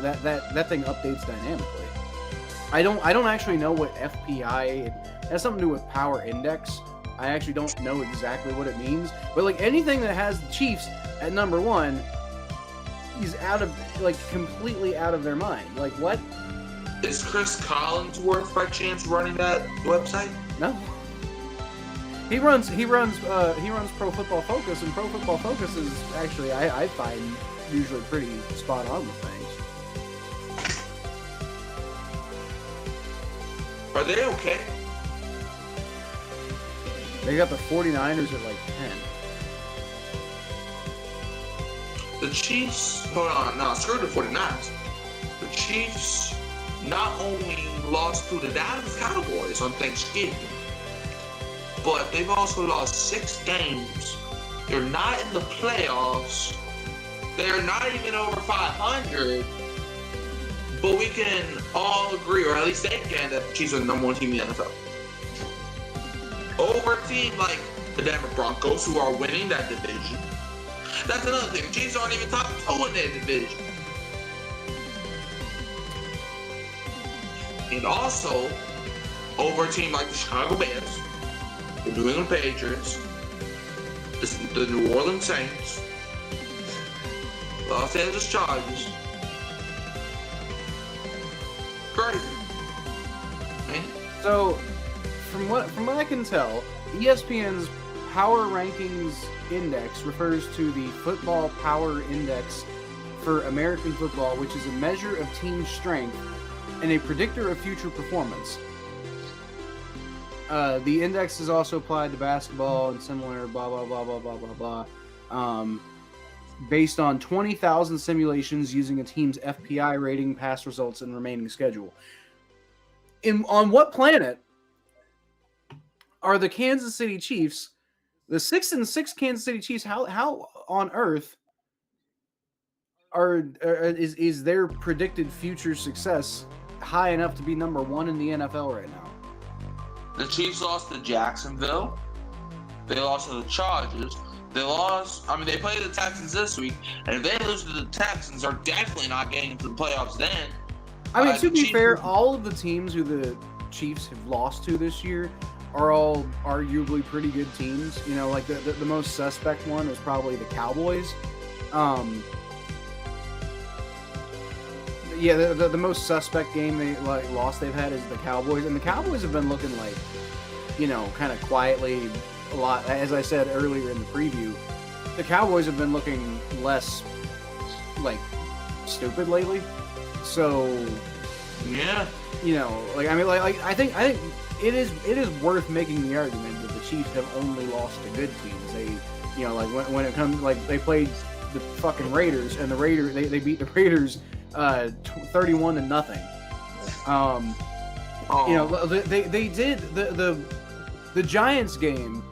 that thing updates dynamically. I don't actually know what FPI. It has something to do with power index. I actually don't know exactly what it means, but like anything that has the Chiefs at number 1, he's completely out of their mind. Like what? Is Chris Collinsworth by chance running that website? No. He runs Pro Football Focus, and Pro Football Focus is actually I find usually pretty spot on with things. Are they okay? They got the 49ers at like 10. The Chiefs, hold on, no, screw the 49ers. The Chiefs not only lost to the Dallas Cowboys on Thanksgiving, but they've also lost 6 games. They're not in the playoffs. They're not even over 500. But we can all agree, or at least they can, that the Chiefs are the number 1 team in the NFL. Over a team like the Denver Broncos, who are winning that division. That's another thing. The Chiefs aren't even top 2 in their division. And also, over a team like the Chicago Bears, the New England Patriots, the New Orleans Saints, Los Angeles Chargers. Crazy. Man. So, from what I can tell, ESPN's Power Rankings Index refers to the Football Power Index for American football, which is a measure of team strength and a predictor of future performance. The index is also applied to basketball and similar blah, blah, blah, blah, blah, blah, blah. Based on 20,000 simulations using a team's FPI rating, past results, and remaining schedule. On what planet are the Kansas City Chiefs, the 6-6 Kansas City Chiefs, how on earth is their predicted future success high enough to be number 1 in the NFL right now? The Chiefs lost to Jacksonville. They lost to the Chargers. They played the Texans this week, and if they lose to the Texans, they're definitely not getting into the playoffs then. I mean, to be fair, all of the teams who the Chiefs have lost to this year are all arguably pretty good teams. You know, like the most suspect one is probably the Cowboys. Yeah, the most suspect game loss they've had is the Cowboys, and the Cowboys have been looking like, you know, kind of quietly a lot. As I said earlier in the preview, the Cowboys have been looking less like stupid lately. So yeah, you know, like I mean, like I think it is worth making the argument that the Chiefs have only lost to good teams. They, you know, like when it comes, like they played the fucking Raiders, and the Raiders they beat the Raiders 31-0. You know, they did the Giants game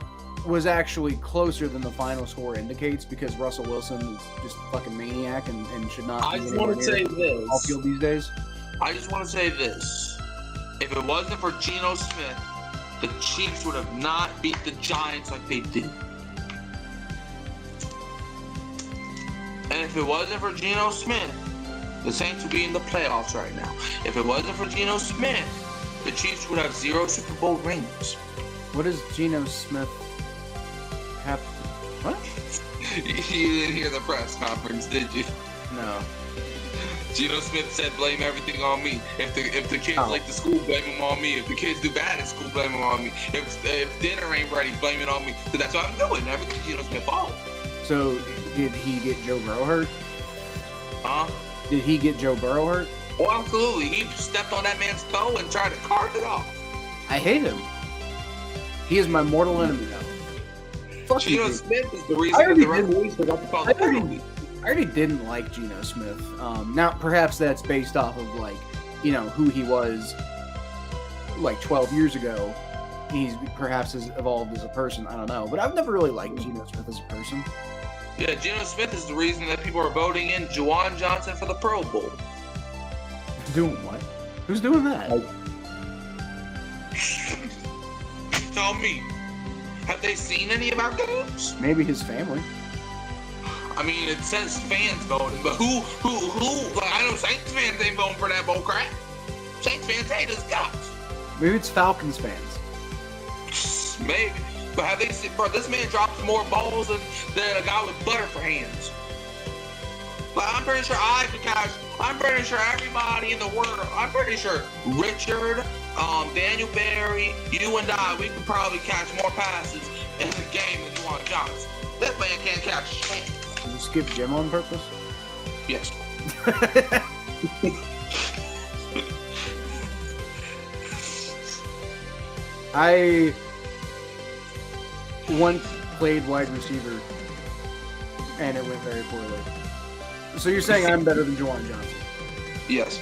was actually closer than the final score indicates because Russell Wilson is just a fucking maniac and should not. I just want to say this. Off field these days. I just want to say this. If it wasn't for Geno Smith, the Chiefs would have not beat the Giants like they did. And if it wasn't for Geno Smith, the Saints would be in the playoffs right now. If it wasn't for Geno Smith, the Chiefs would have 0 Super Bowl rings. What does Geno Smith have? What? You didn't hear the press conference, did you? No. Geno Smith said, "Blame everything on me. If the kids like the school, blame them on me. If the kids do bad at school, blame them on me. If dinner ain't ready, blame it on me." So that's what I'm doing. Everything Geno Smith fault. So did he get Joe Burrow hurt? Huh? Did he get Joe Burrow hurt? Oh, absolutely. He stepped on that man's toe and tried to carve it off. I hate him. He is my mortal enemy now. Fuck Geno you, Smith is the reason that the referees forgot to call the penalty. I already didn't like Geno Smith. Now, perhaps that's based off of, like, you know, who he was, like, 12 years ago. He's perhaps has evolved as a person. I don't know. But I've never really liked Geno Smith as a person. Yeah, Geno Smith is the reason that people are voting in Juwan Johnson for the Pro Bowl. Doing what? Who's doing that? Tell me. Have they seen any of our games? Maybe his family. I mean, it says fans voting, but who, like, I know Saints fans ain't voting for that bull crap. Saints fans hate his guts. Maybe it's Falcons fans. Maybe. But have they seen, bro, this man drops more balls than a guy with butter for hands. Like, I'm pretty sure I could catch, I'm pretty sure everybody in the world, I'm pretty sure Richard, Daniel Barry, you and I, we could probably catch more passes in the game than Juwan Johnson. This man can't catch shit. Did you skip Jim on purpose? Yes. I once played wide receiver, and it went very poorly. So you're saying I'm better than Juwan Johnson? Yes.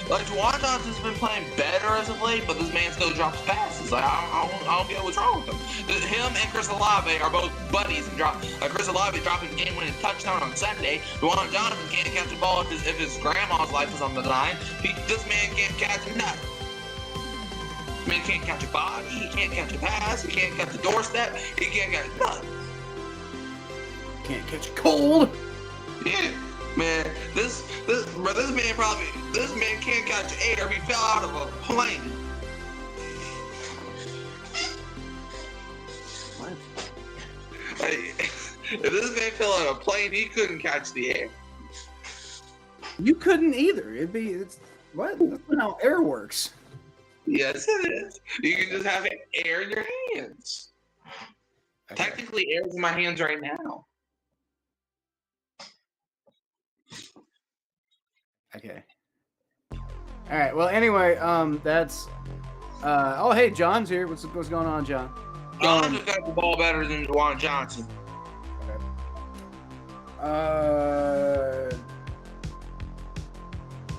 Like, Juwan Johnson's been playing better as of late, but this man still drops passes. Like, I don't get what's wrong with him. Him and Chris Olave are both buddies and Chris Olave dropping game-winning touchdown on Sunday. Juwan Johnson can't catch a ball if his grandma's life is on the line. This man can't catch nothing. This man can't catch a body. He can't catch a pass. He can't catch a doorstep. He can't catch nothing. Can't catch a cold. Yeah. Man, this man can't catch air if he fell out of a plane. What? Hey, if this man fell out of a plane, he couldn't catch the air. You couldn't either. It's what? That's not how air works. Yes, it is. You can just have air in your hands. Okay. Technically, air is in my hands right now. Okay. All right. Well, anyway, that's. Oh, hey, John's here. What's going on, John? John just got the ball better than Juwan Johnson. Okay.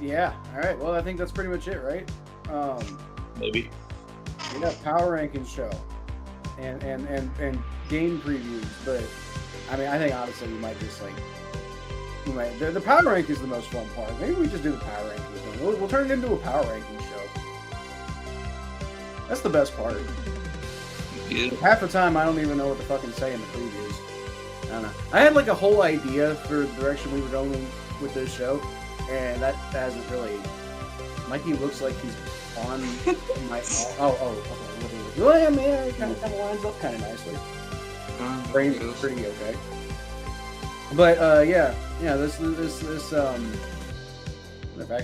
Yeah. All right. Well, I think that's pretty much it, right? Maybe. Yeah. Power rankings show, and game previews. But I mean, I think honestly, we might just like. The power rank is the most fun part. Maybe we just do the power rankings. We'll turn it into a power ranking show. That's the best part. Yeah. Half the time, I don't even know what to fucking say in the previews. I don't know. I had like a whole idea for the direction we were going with this show, and that hasn't really. Mikey looks like he's on my. Okay. Well, yeah, man, it kind of lines up kind of nicely. Brain's pretty okay. But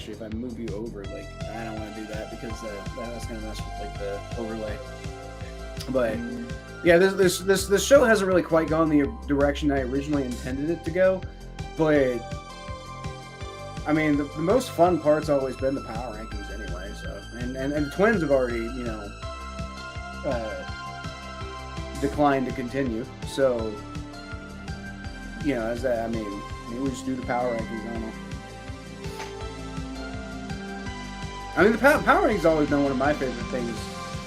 if I move you over, like, I don't want to do that because that's gonna mess with like the overlay. But yeah, this show hasn't really quite gone the direction I originally intended it to go. But I mean, the most fun part's always been the power rankings anyway. So and the Twins have already declined to continue. So as that, I mean, maybe we just do the power rankings. I don't know. I mean, the power rankings has always been one of my favorite things.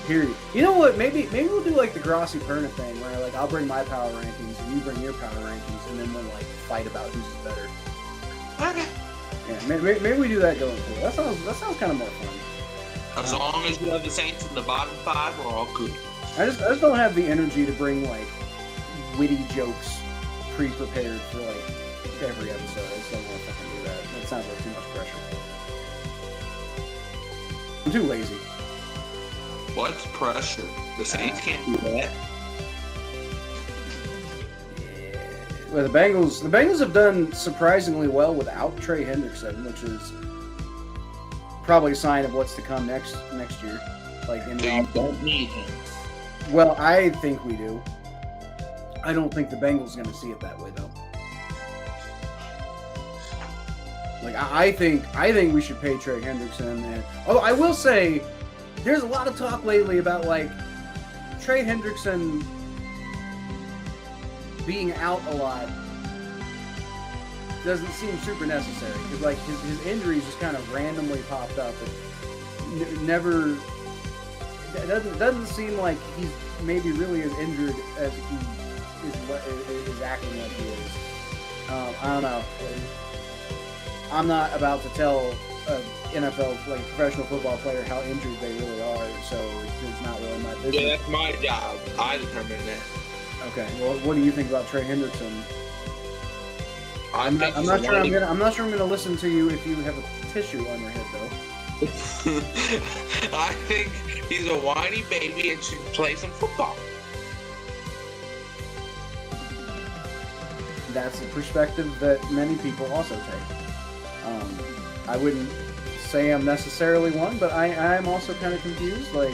Period. You know what? Maybe we'll do like the Grossi Perna thing, where like I'll bring my power rankings and you bring your power rankings, and then we'll like fight about who's better. Okay. Yeah, maybe we do that going forward. That sounds kind of more fun. As long as we have the Saints in the bottom 5, we're all good. I just don't have the energy to bring like witty jokes pre-prepared for like every episode. I just don't want to fucking do that. That sounds like too much pressure. I'm too lazy. What's pressure? The Saints can't do that. Yeah. Well, the Bengals have done surprisingly well without Trey Hendrickson, which is probably a sign of what's to come next year. Like, So you don't need him. Well, I think we do. I don't think the Bengals are going to see it that way, though. Like, I think we should pay Trey Hendrickson. And although I will say, there's a lot of talk lately about like Trey Hendrickson being out a lot doesn't seem super necessary because like his injuries just kind of randomly popped up and never. It doesn't seem like he's maybe really as injured as he is acting like he is. I don't know. I'm not about to tell an NFL, like professional football player, how injured they really are, so it's not really my business. Yeah, that's my job. I determine that. Okay. Well, what do you think about Trey Hendrickson? I'm not sure I'm gonna listen to you if you have a tissue on your head, though. I think he's a whiny baby and should play some football. That's a perspective that many people also take. I wouldn't say I'm necessarily one, but I'm also kind of confused. Like,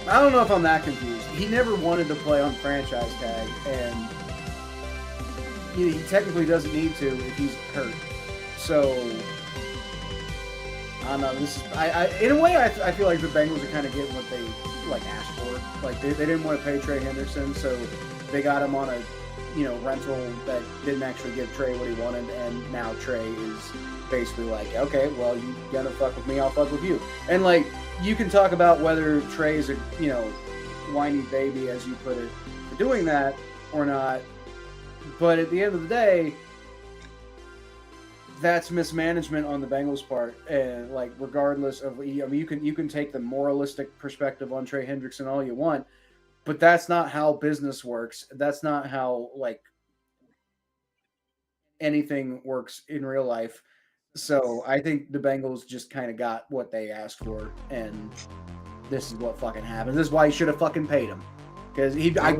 I don't know if I'm that confused. He never wanted to play on franchise tag, and he technically doesn't need to if he's hurt. So, I don't know. This is, in a way, I feel like the Bengals are kind of getting what they like asked for. Like they didn't want to pay Trey Hendrickson, so they got him on a rental that didn't actually give Trey what he wanted, and now Trey is basically like, okay, well, you gonna fuck with me, I'll fuck with you. And like, you can talk about whether Trey's a whiny baby, as you put it, for doing that or not, but at the end of the day, that's mismanagement on the Bengals' part. And like, regardless of, I mean, you can take the moralistic perspective on Trey Hendrickson all you want, but that's not how business works. That's not how like anything works in real life. So I think the Bengals just kind of got what they asked for, and this is what fucking happened. This is why he should have fucking paid him, because I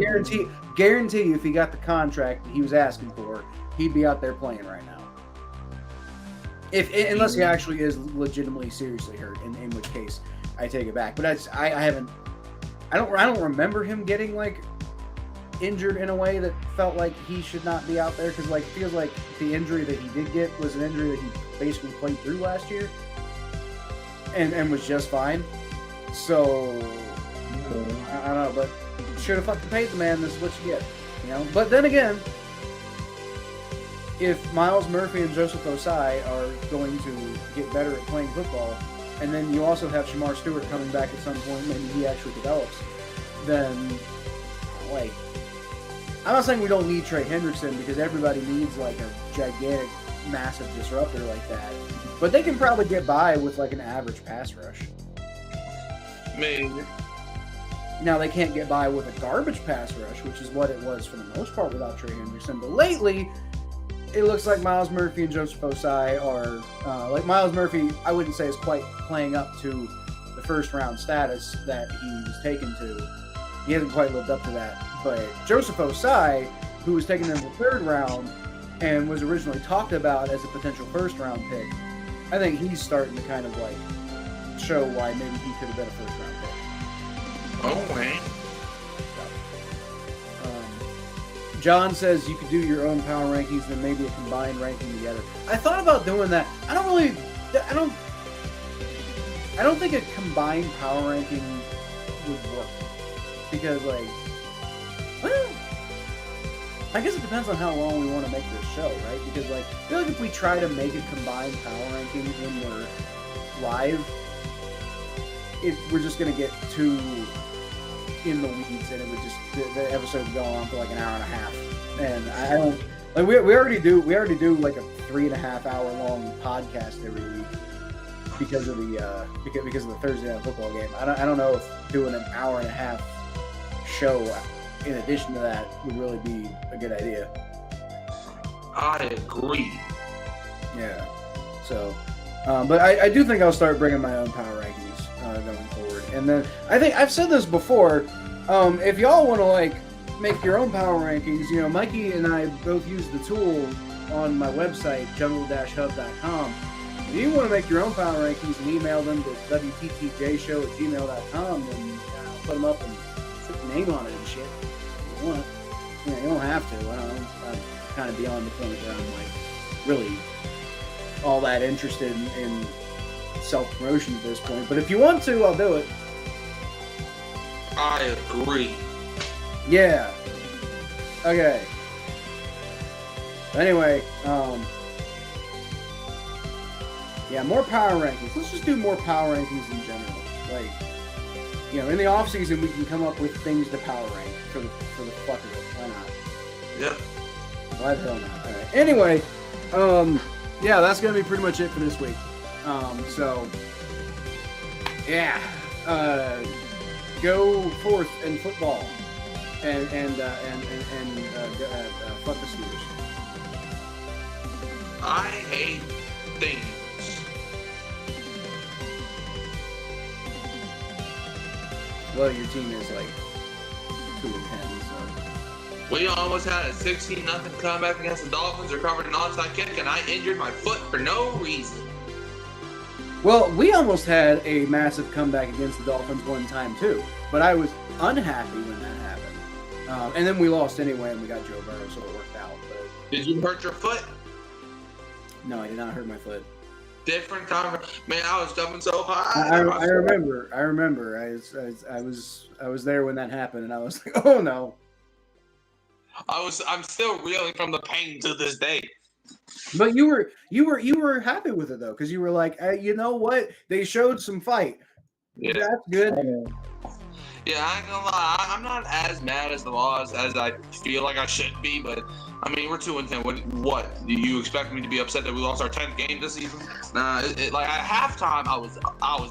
guarantee you, if he got the contract that he was asking for, he'd be out there playing right now. Unless he actually is legitimately seriously hurt, in which case I take it back. But I don't remember him getting like injured in a way that felt like he should not be out there, because like it feels like the injury that he did get was an injury that he basically played through last year and was just fine. So I don't know, but should have fucking paid the man. This is what you get, But then again, if Miles Murphy and Joseph Osai are going to get better at playing football, and then you also have Shamar Stewart coming back at some point, maybe he actually develops, then like, I'm not saying we don't need Trey Hendrickson, because everybody needs like a gigantic, massive disruptor like that. But they can probably get by with like an average pass rush. Maybe. Now they can't get by with a garbage pass rush, which is what it was for the most part without Trey Hendrickson. But lately, it looks like Miles Murphy and Joseph Osai are like Miles Murphy. I wouldn't say is quite playing up to the first round status that he was taken to. He hasn't quite lived up to that. But Joseph Osai, who was taken in the third round and was originally talked about as a potential first round pick, I think he's starting to kind of like show why maybe he could have been a first round pick. Oh, man. John says you could do your own power rankings, then maybe a combined ranking together. I thought about doing that. I don't think a combined power ranking would work because, like, well, I guess it depends on how long we want to make this show, right? Because, like, I feel like if we try to make a combined power ranking when we're live, we're just gonna get too in the weeds, and it would just the episode would go on for like an hour and a half, and I don't like we already do like a 3.5 hour long podcast every week because of the because of the Thursday night football game. I don't know if doing an hour and a half show in addition to that would really be a good idea. I agree. Yeah. So, but I do think I'll start bringing my own power rankings going forward. And then I think I've said this before. If y'all want to like make your own power rankings, you know, Mikey and I both use the tool on my website, jungle-hub.com. If you want to make your own power rankings and email them to wttjshow@gmail.com, then I'll put them up and put your name on it and shit. If you want. You know, you don't have to. I'm kind of beyond the point where I'm like really all that interested in self-promotion at this point. But if you want to, I'll do it. I agree. Yeah. Okay. Anyway, yeah, more power rankings. Let's just do more power rankings in general. Like, you know, in the off season, we can come up with things to power rank for the fuck of it. Why not? Yep. Why the hell not? All right. Anyway, yeah, that's gonna be pretty much it for this week. So, yeah, go forth in football, and fuck the Steelers. I hate things. Well, your team is like 2-10, so. We almost had a 16-0 comeback against the Dolphins, recovered an onside kick, and I injured my foot for no reason. Well, we almost had a massive comeback against the Dolphins one time too, but I was unhappy when that happened. And then we lost anyway, and we got Joe Burrow, so it worked out. But Did you hurt your foot? no, I did not hurt my foot. Different time. Man, I was jumping so high. I remember. I was there when that happened, and I was like, oh no. I'm still reeling from the pain to this day. But you were happy with it though, because you were like, you know what? They showed some fight. Yeah. That's good. Yeah, I ain't gonna lie. I'm not as mad as the Laws as I feel like I should be, but I mean, we're 2-10. What? Do you expect me to be upset that we lost our 10th game this season? Nah. Like at halftime, I was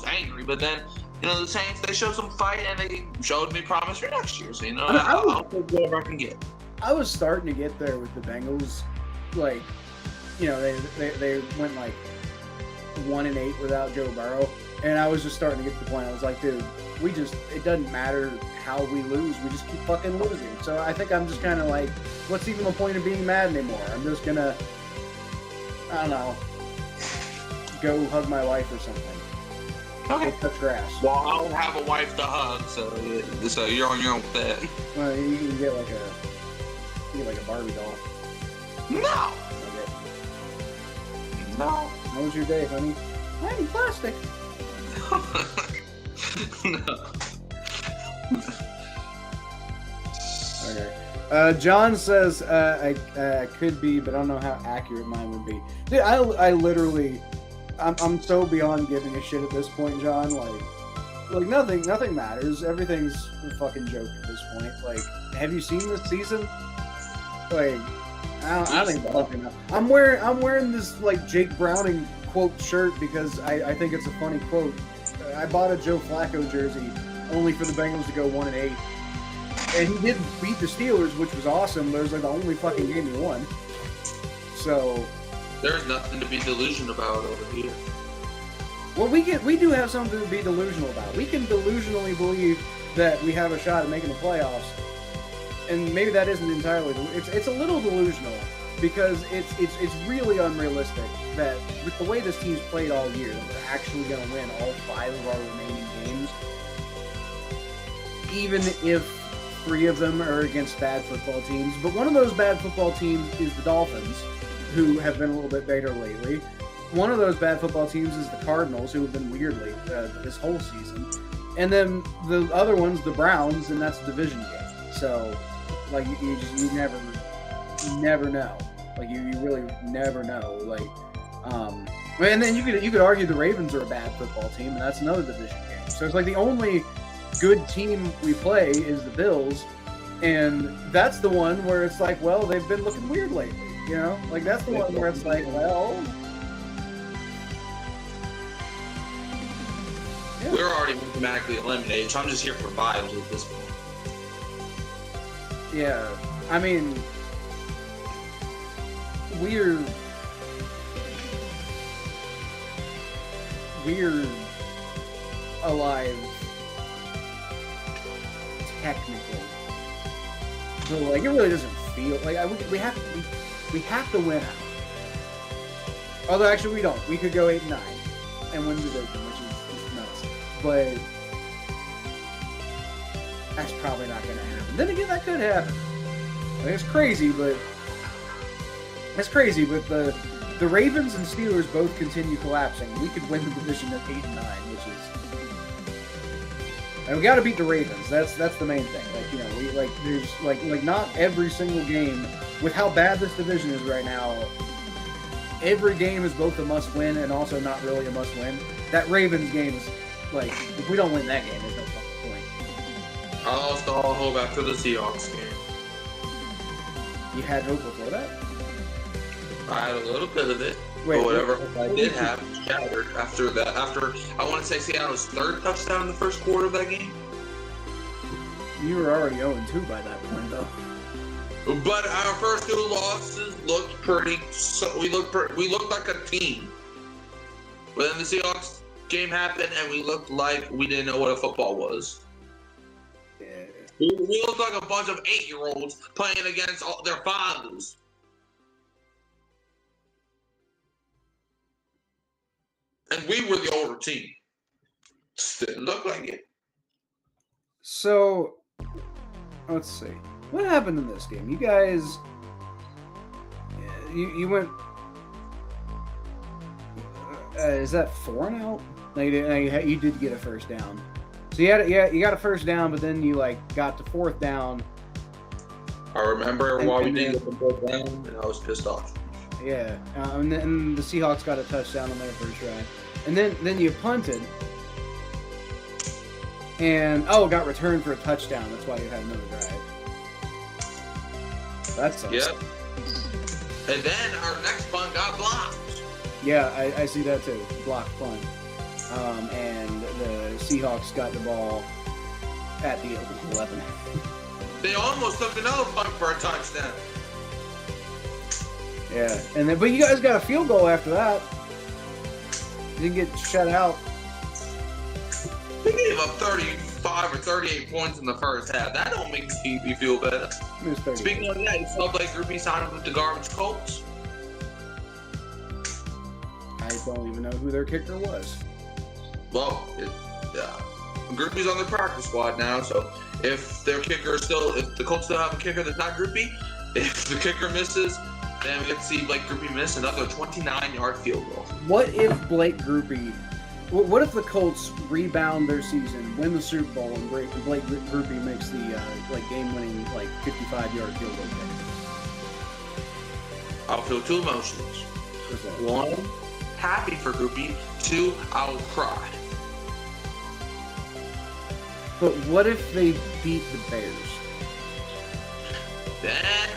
angry, but then you know the Saints, they showed some fight and they showed me promise for next year. So you know, I'll take whatever I can get. I was starting to get there with the Bengals, like, you know, they went like 1-8 without Joe Burrow, and I was just starting to get to the point. I was like, dude, it doesn't matter how we lose, we just keep fucking losing. So I think I'm just kind of like, what's even the point of being mad anymore? I'm just gonna, I don't know, go hug my wife or something. Okay. Go touch grass. Well, I don't have a wife to hug, so you're on your own with that. Well, you can get like a Barbie doll. No. Okay. No. How was your day, honey? I need plastic. No. Okay. John says I could be, but I don't know how accurate mine would be. Dude, I literally, I'm so beyond giving a shit at this point, John. Like nothing matters. Everything's a fucking joke at this point. Like, have you seen this season? Like, I think fucking. I'm wearing this like Jake Browning quote shirt because I think it's a funny quote. I bought a Joe Flacco jersey only for the Bengals to go 1-8, and he did beat the Steelers, which was awesome. But it was like the only fucking game he won. So there's nothing to be delusional about over here. Well, we do have something to be delusional about. We can delusionally believe that we have a shot at making the playoffs, and maybe that isn't entirely. It's a little delusional because it's really unrealistic that with the way this team's played all year, that we're actually going to win all 5 of our remaining games, even if 3 of them are against bad football teams. But one of those bad football teams is the Dolphins, who have been a little bit better lately. One of those bad football teams is the Cardinals, who have been weirdly this whole season. And then the other one's the Browns, and that's a division game. So, like, you never know. Like, you really never know. Like, and then you could argue the Ravens are a bad football team, and that's another division game. So it's like the only good team we play is the Bills, and that's the one where it's like, well, they've been looking weird lately. You know, like that's the one where it's like, well, yeah. We're already mathematically eliminated, so I'm just here for vibes at this point. Yeah, I mean, we're alive technically, but like it really doesn't feel like we have to win out. Although actually we don't. We could go 8-9 and win the division, which is nuts. But that's probably not going to happen. Then again, that could happen. Like, it's crazy, but the Ravens and Steelers both continue collapsing. We could win the division at 8-9, which is. And we got to beat the Ravens. That's the main thing. Like, you know, there's not every single game with how bad this division is right now. Every game is both a must-win and also not really a must-win. That Ravens game is like, if we don't win that game, there's no fucking point. I lost all hope after the Seahawks game. You had hope before that? I had a little bit of it. Wait, but whatever I did have shattered after that. After I want to say Seattle's 3rd touchdown in the first quarter of that game. You were already 0-2 by that point, though. But our first 2 losses looked pretty. So we looked like a team. But then the Seahawks game happened, and we looked like we didn't know what a football was. Yeah. We looked like a bunch of 8-year-olds playing against their fathers. And we were the older team. Didn't look like it. So, let's see. What happened in this game? You guys, you went. Is that 4 and out? No, you did get a first down. So you got a first down, but then you got to 4th down. I remember while we didn't get the 4th down, and I was pissed off. Yeah, and then the Seahawks got a touchdown on their first drive, and then you punted, and got returned for a touchdown. That's why you had another drive. That sucks. Yep. And then our next punt got blocked. Yeah, I see that too. Blocked punt. And the Seahawks got the ball at the 11. They almost took another punt for a touchdown. Yeah, but you guys got a field goal after that. You didn't get shut out. We gave up 35 or 38 points in the first half. That don't make me feel better. Speaking of that, you saw Blake Grupe signing with the garbage Colts. I don't even know who their kicker was. Well, Grupe's on the practice squad now, so if the Colts still have a kicker that's not Grupe, if the kicker misses, then we get to see Blake Grupe miss another 29-yard field goal. What if Blake Grupe? What if the Colts rebound their season, win the Super Bowl, and Blake Grupe makes the game-winning 55-yard field goal kick? I'll feel 2 emotions. What's that? 1, happy for Grupe. 2, I'll cry. But what if they beat the Bears? Then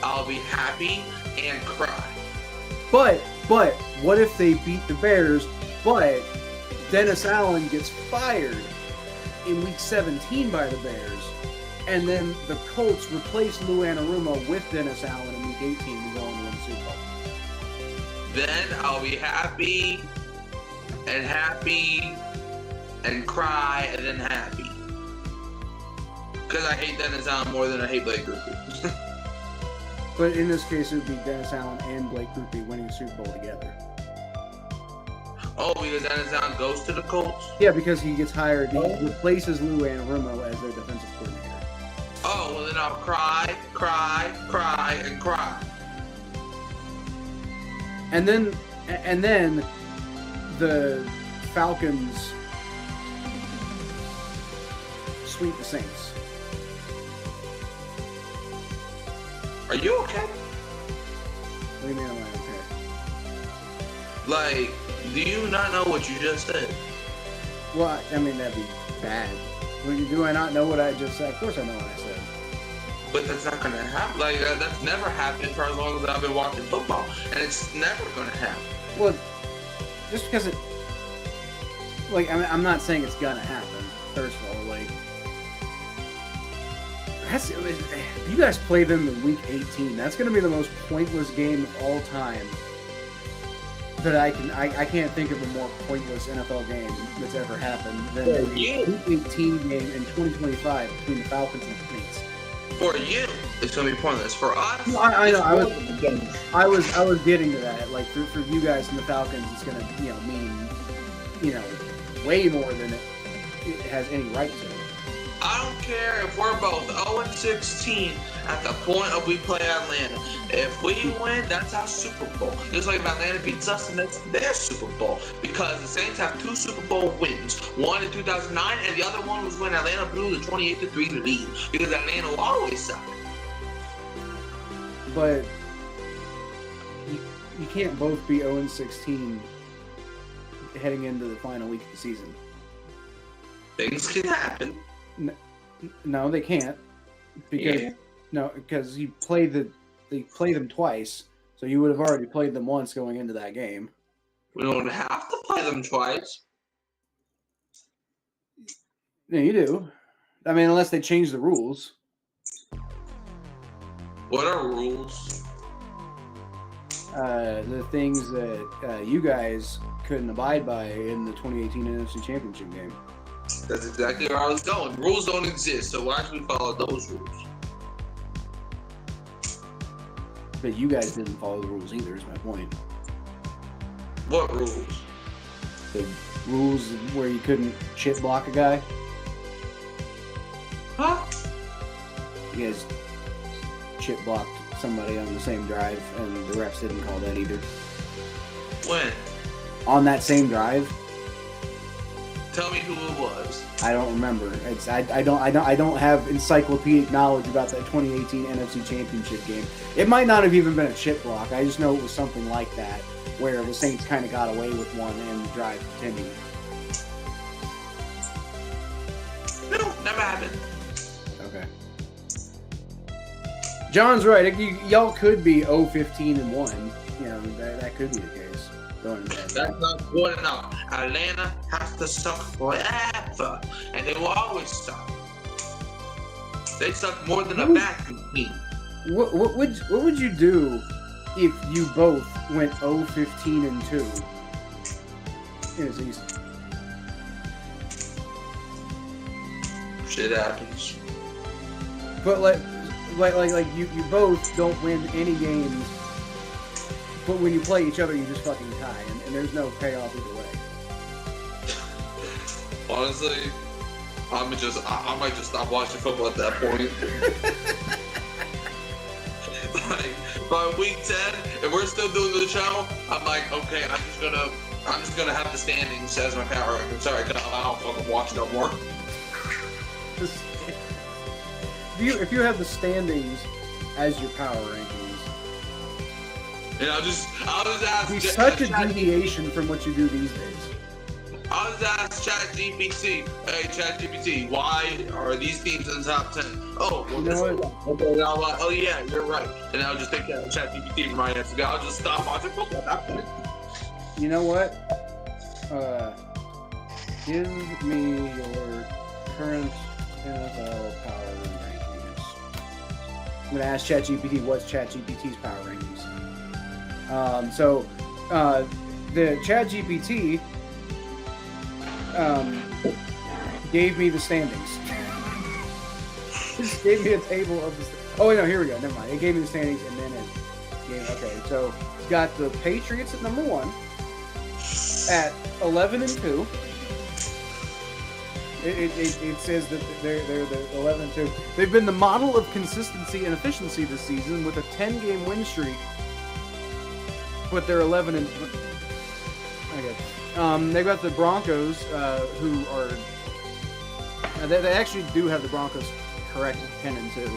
I'll be happy and cry. But what if they beat the Bears, but Dennis Allen gets fired in Week 17 by the Bears, and then the Colts replace Lou Anarumo with Dennis Allen in Week 18, we go on to win the Super Bowl. Then I'll be happy and cry and then happy. Because I hate Dennis Allen more than I hate Blake Griffin. But in this case, it would be Dennis Allen and Blake Grupe winning the Super Bowl together. Oh, because Dennis Allen goes to the Colts? Yeah, because he gets hired. He replaces Lou Anarumo as their defensive coordinator. Oh, well then I'll cry, and cry. And then the Falcons sweep the Saints. Are you okay? What do you mean am I okay? Like, do you not know what you just said? Well, I mean, that'd be bad. Do I not know what I just said? Of course I know what I said. But that's not going to happen. Like, that's never happened for as long as I've been watching football. And it's never going to happen. Well, just because it... Like, I'm not saying it's going to happen, first of all. Like, if you guys play them in Week 18, that's going to be the most pointless game of all time. That I can't think of a more pointless NFL game that's ever happened than the Week 18 game in 2025 between the Falcons and the Saints. For you, it's gonna be pointless. For us, no, I know. I was getting to that. Like for you guys and the Falcons, it's gonna mean way more than it has any right to. I don't care if we're both 0-16 at the point of we play Atlanta. If we win, that's our Super Bowl. Just like if Atlanta beats us, and that's their Super Bowl. Because the Saints have 2 Super Bowl wins. One in 2009, and the other one was when Atlanta blew the 28-3 lead. Because Atlanta will always suck. But you can't both be 0-16 heading into the final week of the season. Things can happen. No, they can't. Because they play them twice, so you would have already played them once going into that game. We don't have to play them twice. Yeah, you do. I mean, unless they change the rules. What are rules? The things that you guys couldn't abide by in the 2018 NFC Championship game. That's exactly where I was going. Rules don't exist, so why should we follow those rules? But you guys didn't follow the rules either, is my point. What rules? The rules where you couldn't chip block a guy? Huh? You guys chip blocked somebody on the same drive, and the refs didn't call that either. When? On that same drive? Tell me who it was. I don't remember. I don't have encyclopedic knowledge about that 2018 NFC Championship game. It might not have even been a chip block. I just know it was something like that, where the Saints kind of got away with one and the drive continued. No, never happened. Okay. John's right. Y'all could be 0-15-1. That could be the case. That's not good enough. Atlanta has to suck forever, and they will always suck. They suck more than a vacuum team. What would you do if you both went 0-15-2 in a season? Shit happens. But like you both don't win any games. But when you play each other, you just fucking tie, and there's no payoff either way. Honestly, I might just stop watching football at that point. Like by week 10, if we're still doing the show, I'm like, okay, I'm just gonna have the standings as my power ranking. Sorry, I don't fucking watch no more. If you have the standings as your power rankings. And I'll just ask. It's such a deviation from what you do these days. I'll just ask ChatGPT. Hey, ChatGPT, why are these teams in the top 10? Oh, well, you know what? Okay, now I'm like, oh yeah, you're right. And I'll just take that ChatGPT for my answer. I'll just stop watching football at that point. You know what? Give me your current NFL power rankings. I'm gonna ask ChatGPT what's ChatGPT's power rankings. The ChatGPT gave me the standings. It just gave me a table of the. Oh wait, no, here we go. Never mind. It gave me the standings, and then it gave. Okay, so it's got the Patriots at number 1 at 11-2. It says that they're the 11-2. They've been the model of consistency and efficiency this season with a 10-game win streak. But they're 11 and. Okay. They've got the Broncos, who are. They actually do have the Broncos correct at 10-2.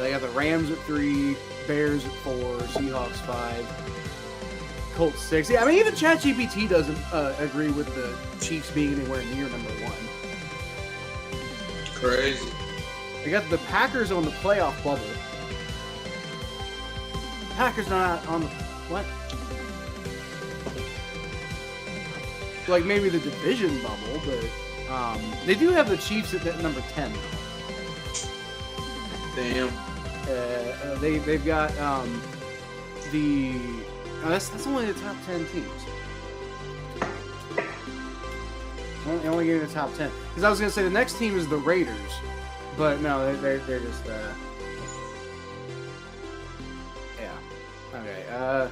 They got the Rams at 3, Bears at 4, Seahawks 5, Colts 6. Yeah, I mean even ChatGPT doesn't agree with the Chiefs being anywhere near number 1. Crazy. They got the Packers on the playoff bubble. Packers not on the what? Like maybe the division bubble, but they do have the Chiefs at number 10. Damn. They've got that's only the top 10 teams. They only gave the top 10 because I was gonna say the next team is the Raiders, but no, they're just yeah. Okay.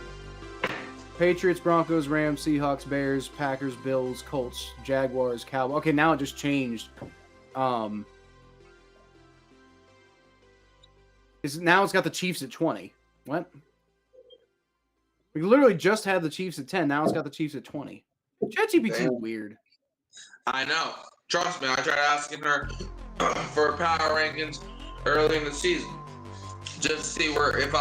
Patriots, Broncos, Rams, Seahawks, Bears, Packers, Bills, Colts, Jaguars, Cowboys. Okay, now it just changed. Now it's got the Chiefs at 20. What? We literally just had the Chiefs at 10. Now it's got the Chiefs at 20. ChatGPT is weird. I know. Trust me, I tried asking her for power rankings early in the season, just to see if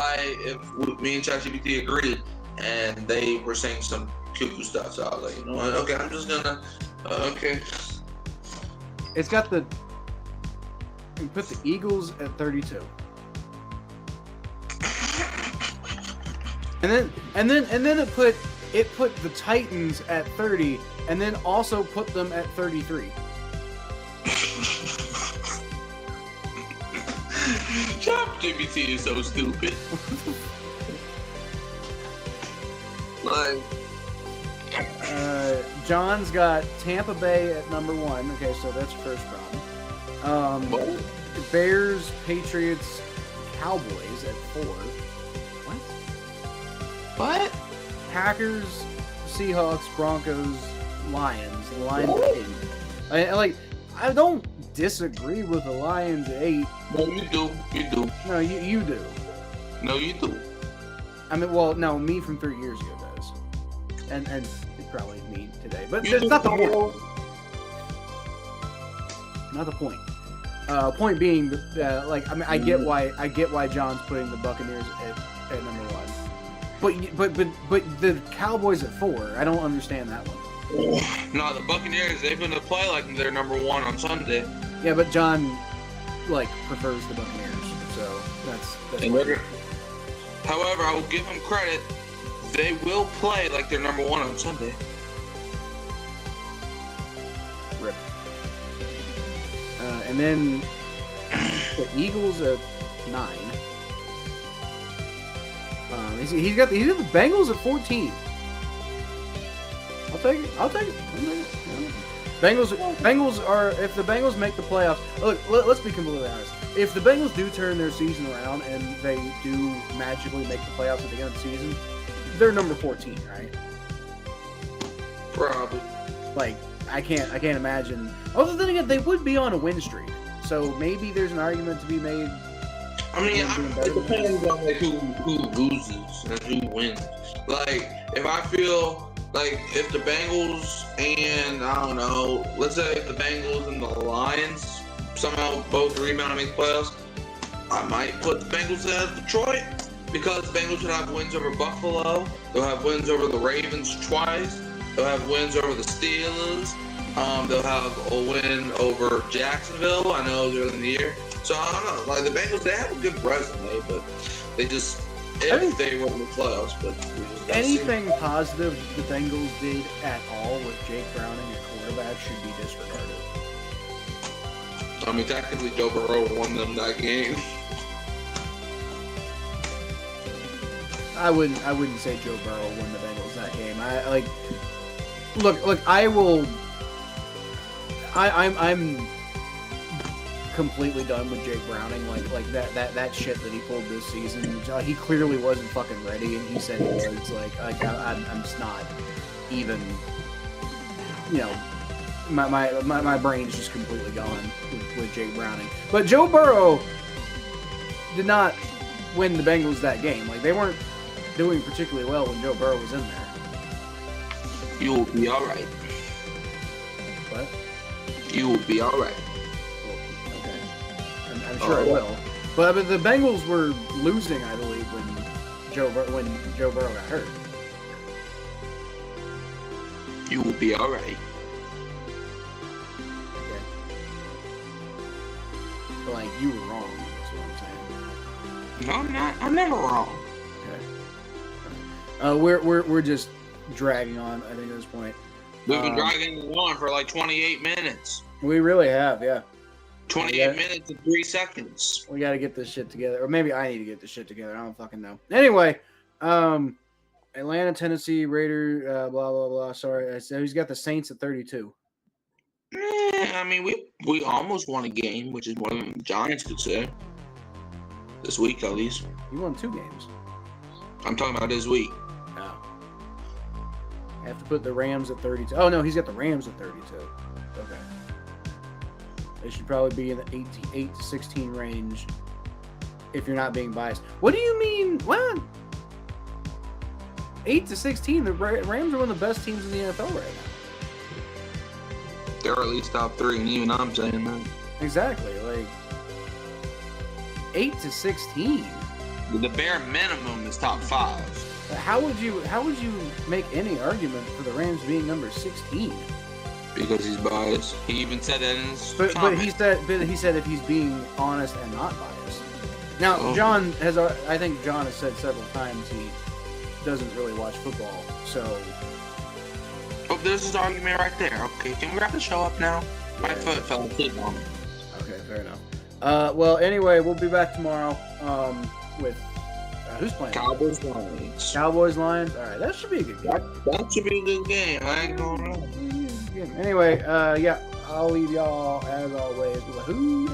me and ChatGPT agreed, and they were saying some cuckoo stuff. So I was like, you know what? Okay, I'm just gonna. Okay. It's got the. We put the Eagles at 32. And then it put the Titans at 30, and then also put them at 33. ChatGPT is so stupid. Like, John's got Tampa Bay at number 1. Okay, so that's your first problem. Bears, Patriots, Cowboys at 4. What? Packers, Seahawks, Broncos, Lions. The Lions at 8. I don't disagree with the Lions at 8. No, you do. You do. No, you do. No, you do. I mean, well, no, me from 3 years ago does. And probably me today. But that's not the point. Not the point. Point being, I get why John's putting the Buccaneers at number 1. But the Cowboys at 4, I don't understand that one. No, the Buccaneers, they're gonna play like they're number 1 on Sunday. Yeah, but John prefers the Buccaneers, so that's however, I will give them credit. They will play like they're number 1 on Sunday. Rip. And then the Eagles at 9. He's got the Bengals at 14. I'll take it. Bengals are, if the Bengals make the playoffs, look, let's be completely honest. If the Bengals do turn their season around and they do magically make the playoffs at the end of the season, they're number 14, right? Probably. I can't imagine. Other than again, they would be on a win streak, so maybe there's an argument to be made. I mean, it depends on who loses and who wins. If I feel if the Bengals and I don't know, let's say if the Bengals and the Lions somehow both rebound and make the playoffs, I might put the Bengals at Detroit because the Bengals should have wins over Buffalo. They'll have wins over the Ravens twice. They'll have wins over the Steelers. They'll have a win over Jacksonville. I know they're in the year. So I don't know. The Bengals, they have a good resume, but they just they were in the playoffs. But anything positive the Bengals did at all with Jake Browning at quarterback should be disregarded. I mean, technically, Joe Burrow won them that game. I wouldn't say Joe Burrow won the Bengals that game. I'm completely done with Jake Browning. Like that shit that he pulled this season. He clearly wasn't fucking ready, and he said he was. I'm just not even. You know, my brain's just completely gone with Jake Browning. But Joe Burrow did not win the Bengals that game. Like, they weren't doing particularly well when Joe Burrow was in there. You will be all right. What? You will be all right. Well, okay. I'm sure I will. But the Bengals were losing, I believe, when Joe Burrow got hurt. You will be all right. Okay. But, like, you were wrong. That's what I'm saying. No, I'm not. I'm never wrong. Okay. We're just dragging on, I think, at this point. We've been dragging on for like 28 minutes. We really have, yeah. 28 minutes and 3 seconds. We got to get this shit together. Or maybe I need to get this shit together. I don't fucking know. Anyway, Atlanta, Tennessee, Raiders, blah, blah, blah. Sorry. So he's got the Saints at 32. I mean, we almost won a game, which is more than the Giants could say. This week, at least. You won 2 games. I'm talking about this week. No. I have to put the Rams at 32. Oh, no, he's got the Rams at 32. Okay. They should probably be in the 8 to 16 range if you're not being biased. What do you mean? What? 8 to 16? The Rams are one of the best teams in the NFL right now. They're at least top 3, and even I'm saying that. Exactly. Like, 8 to 16? The bare minimum is top 5. How would you make any argument for the Rams being number 16? Because he's biased. He even said that in his But he said if he's being honest and not biased. Now, I think John has said several times he doesn't really watch football, so. Oh, there's his argument right there. Okay, can we wrap the show up now? My foot fell asleep on me. Okay, fair enough. Well, anyway, we'll be back tomorrow with who's playing? Cowboys-Lions. Cowboys-Lions. All right, that should be a good game. That should be a good game. I ain't going wrong. Anyway, yeah, I'll leave y'all as always with a who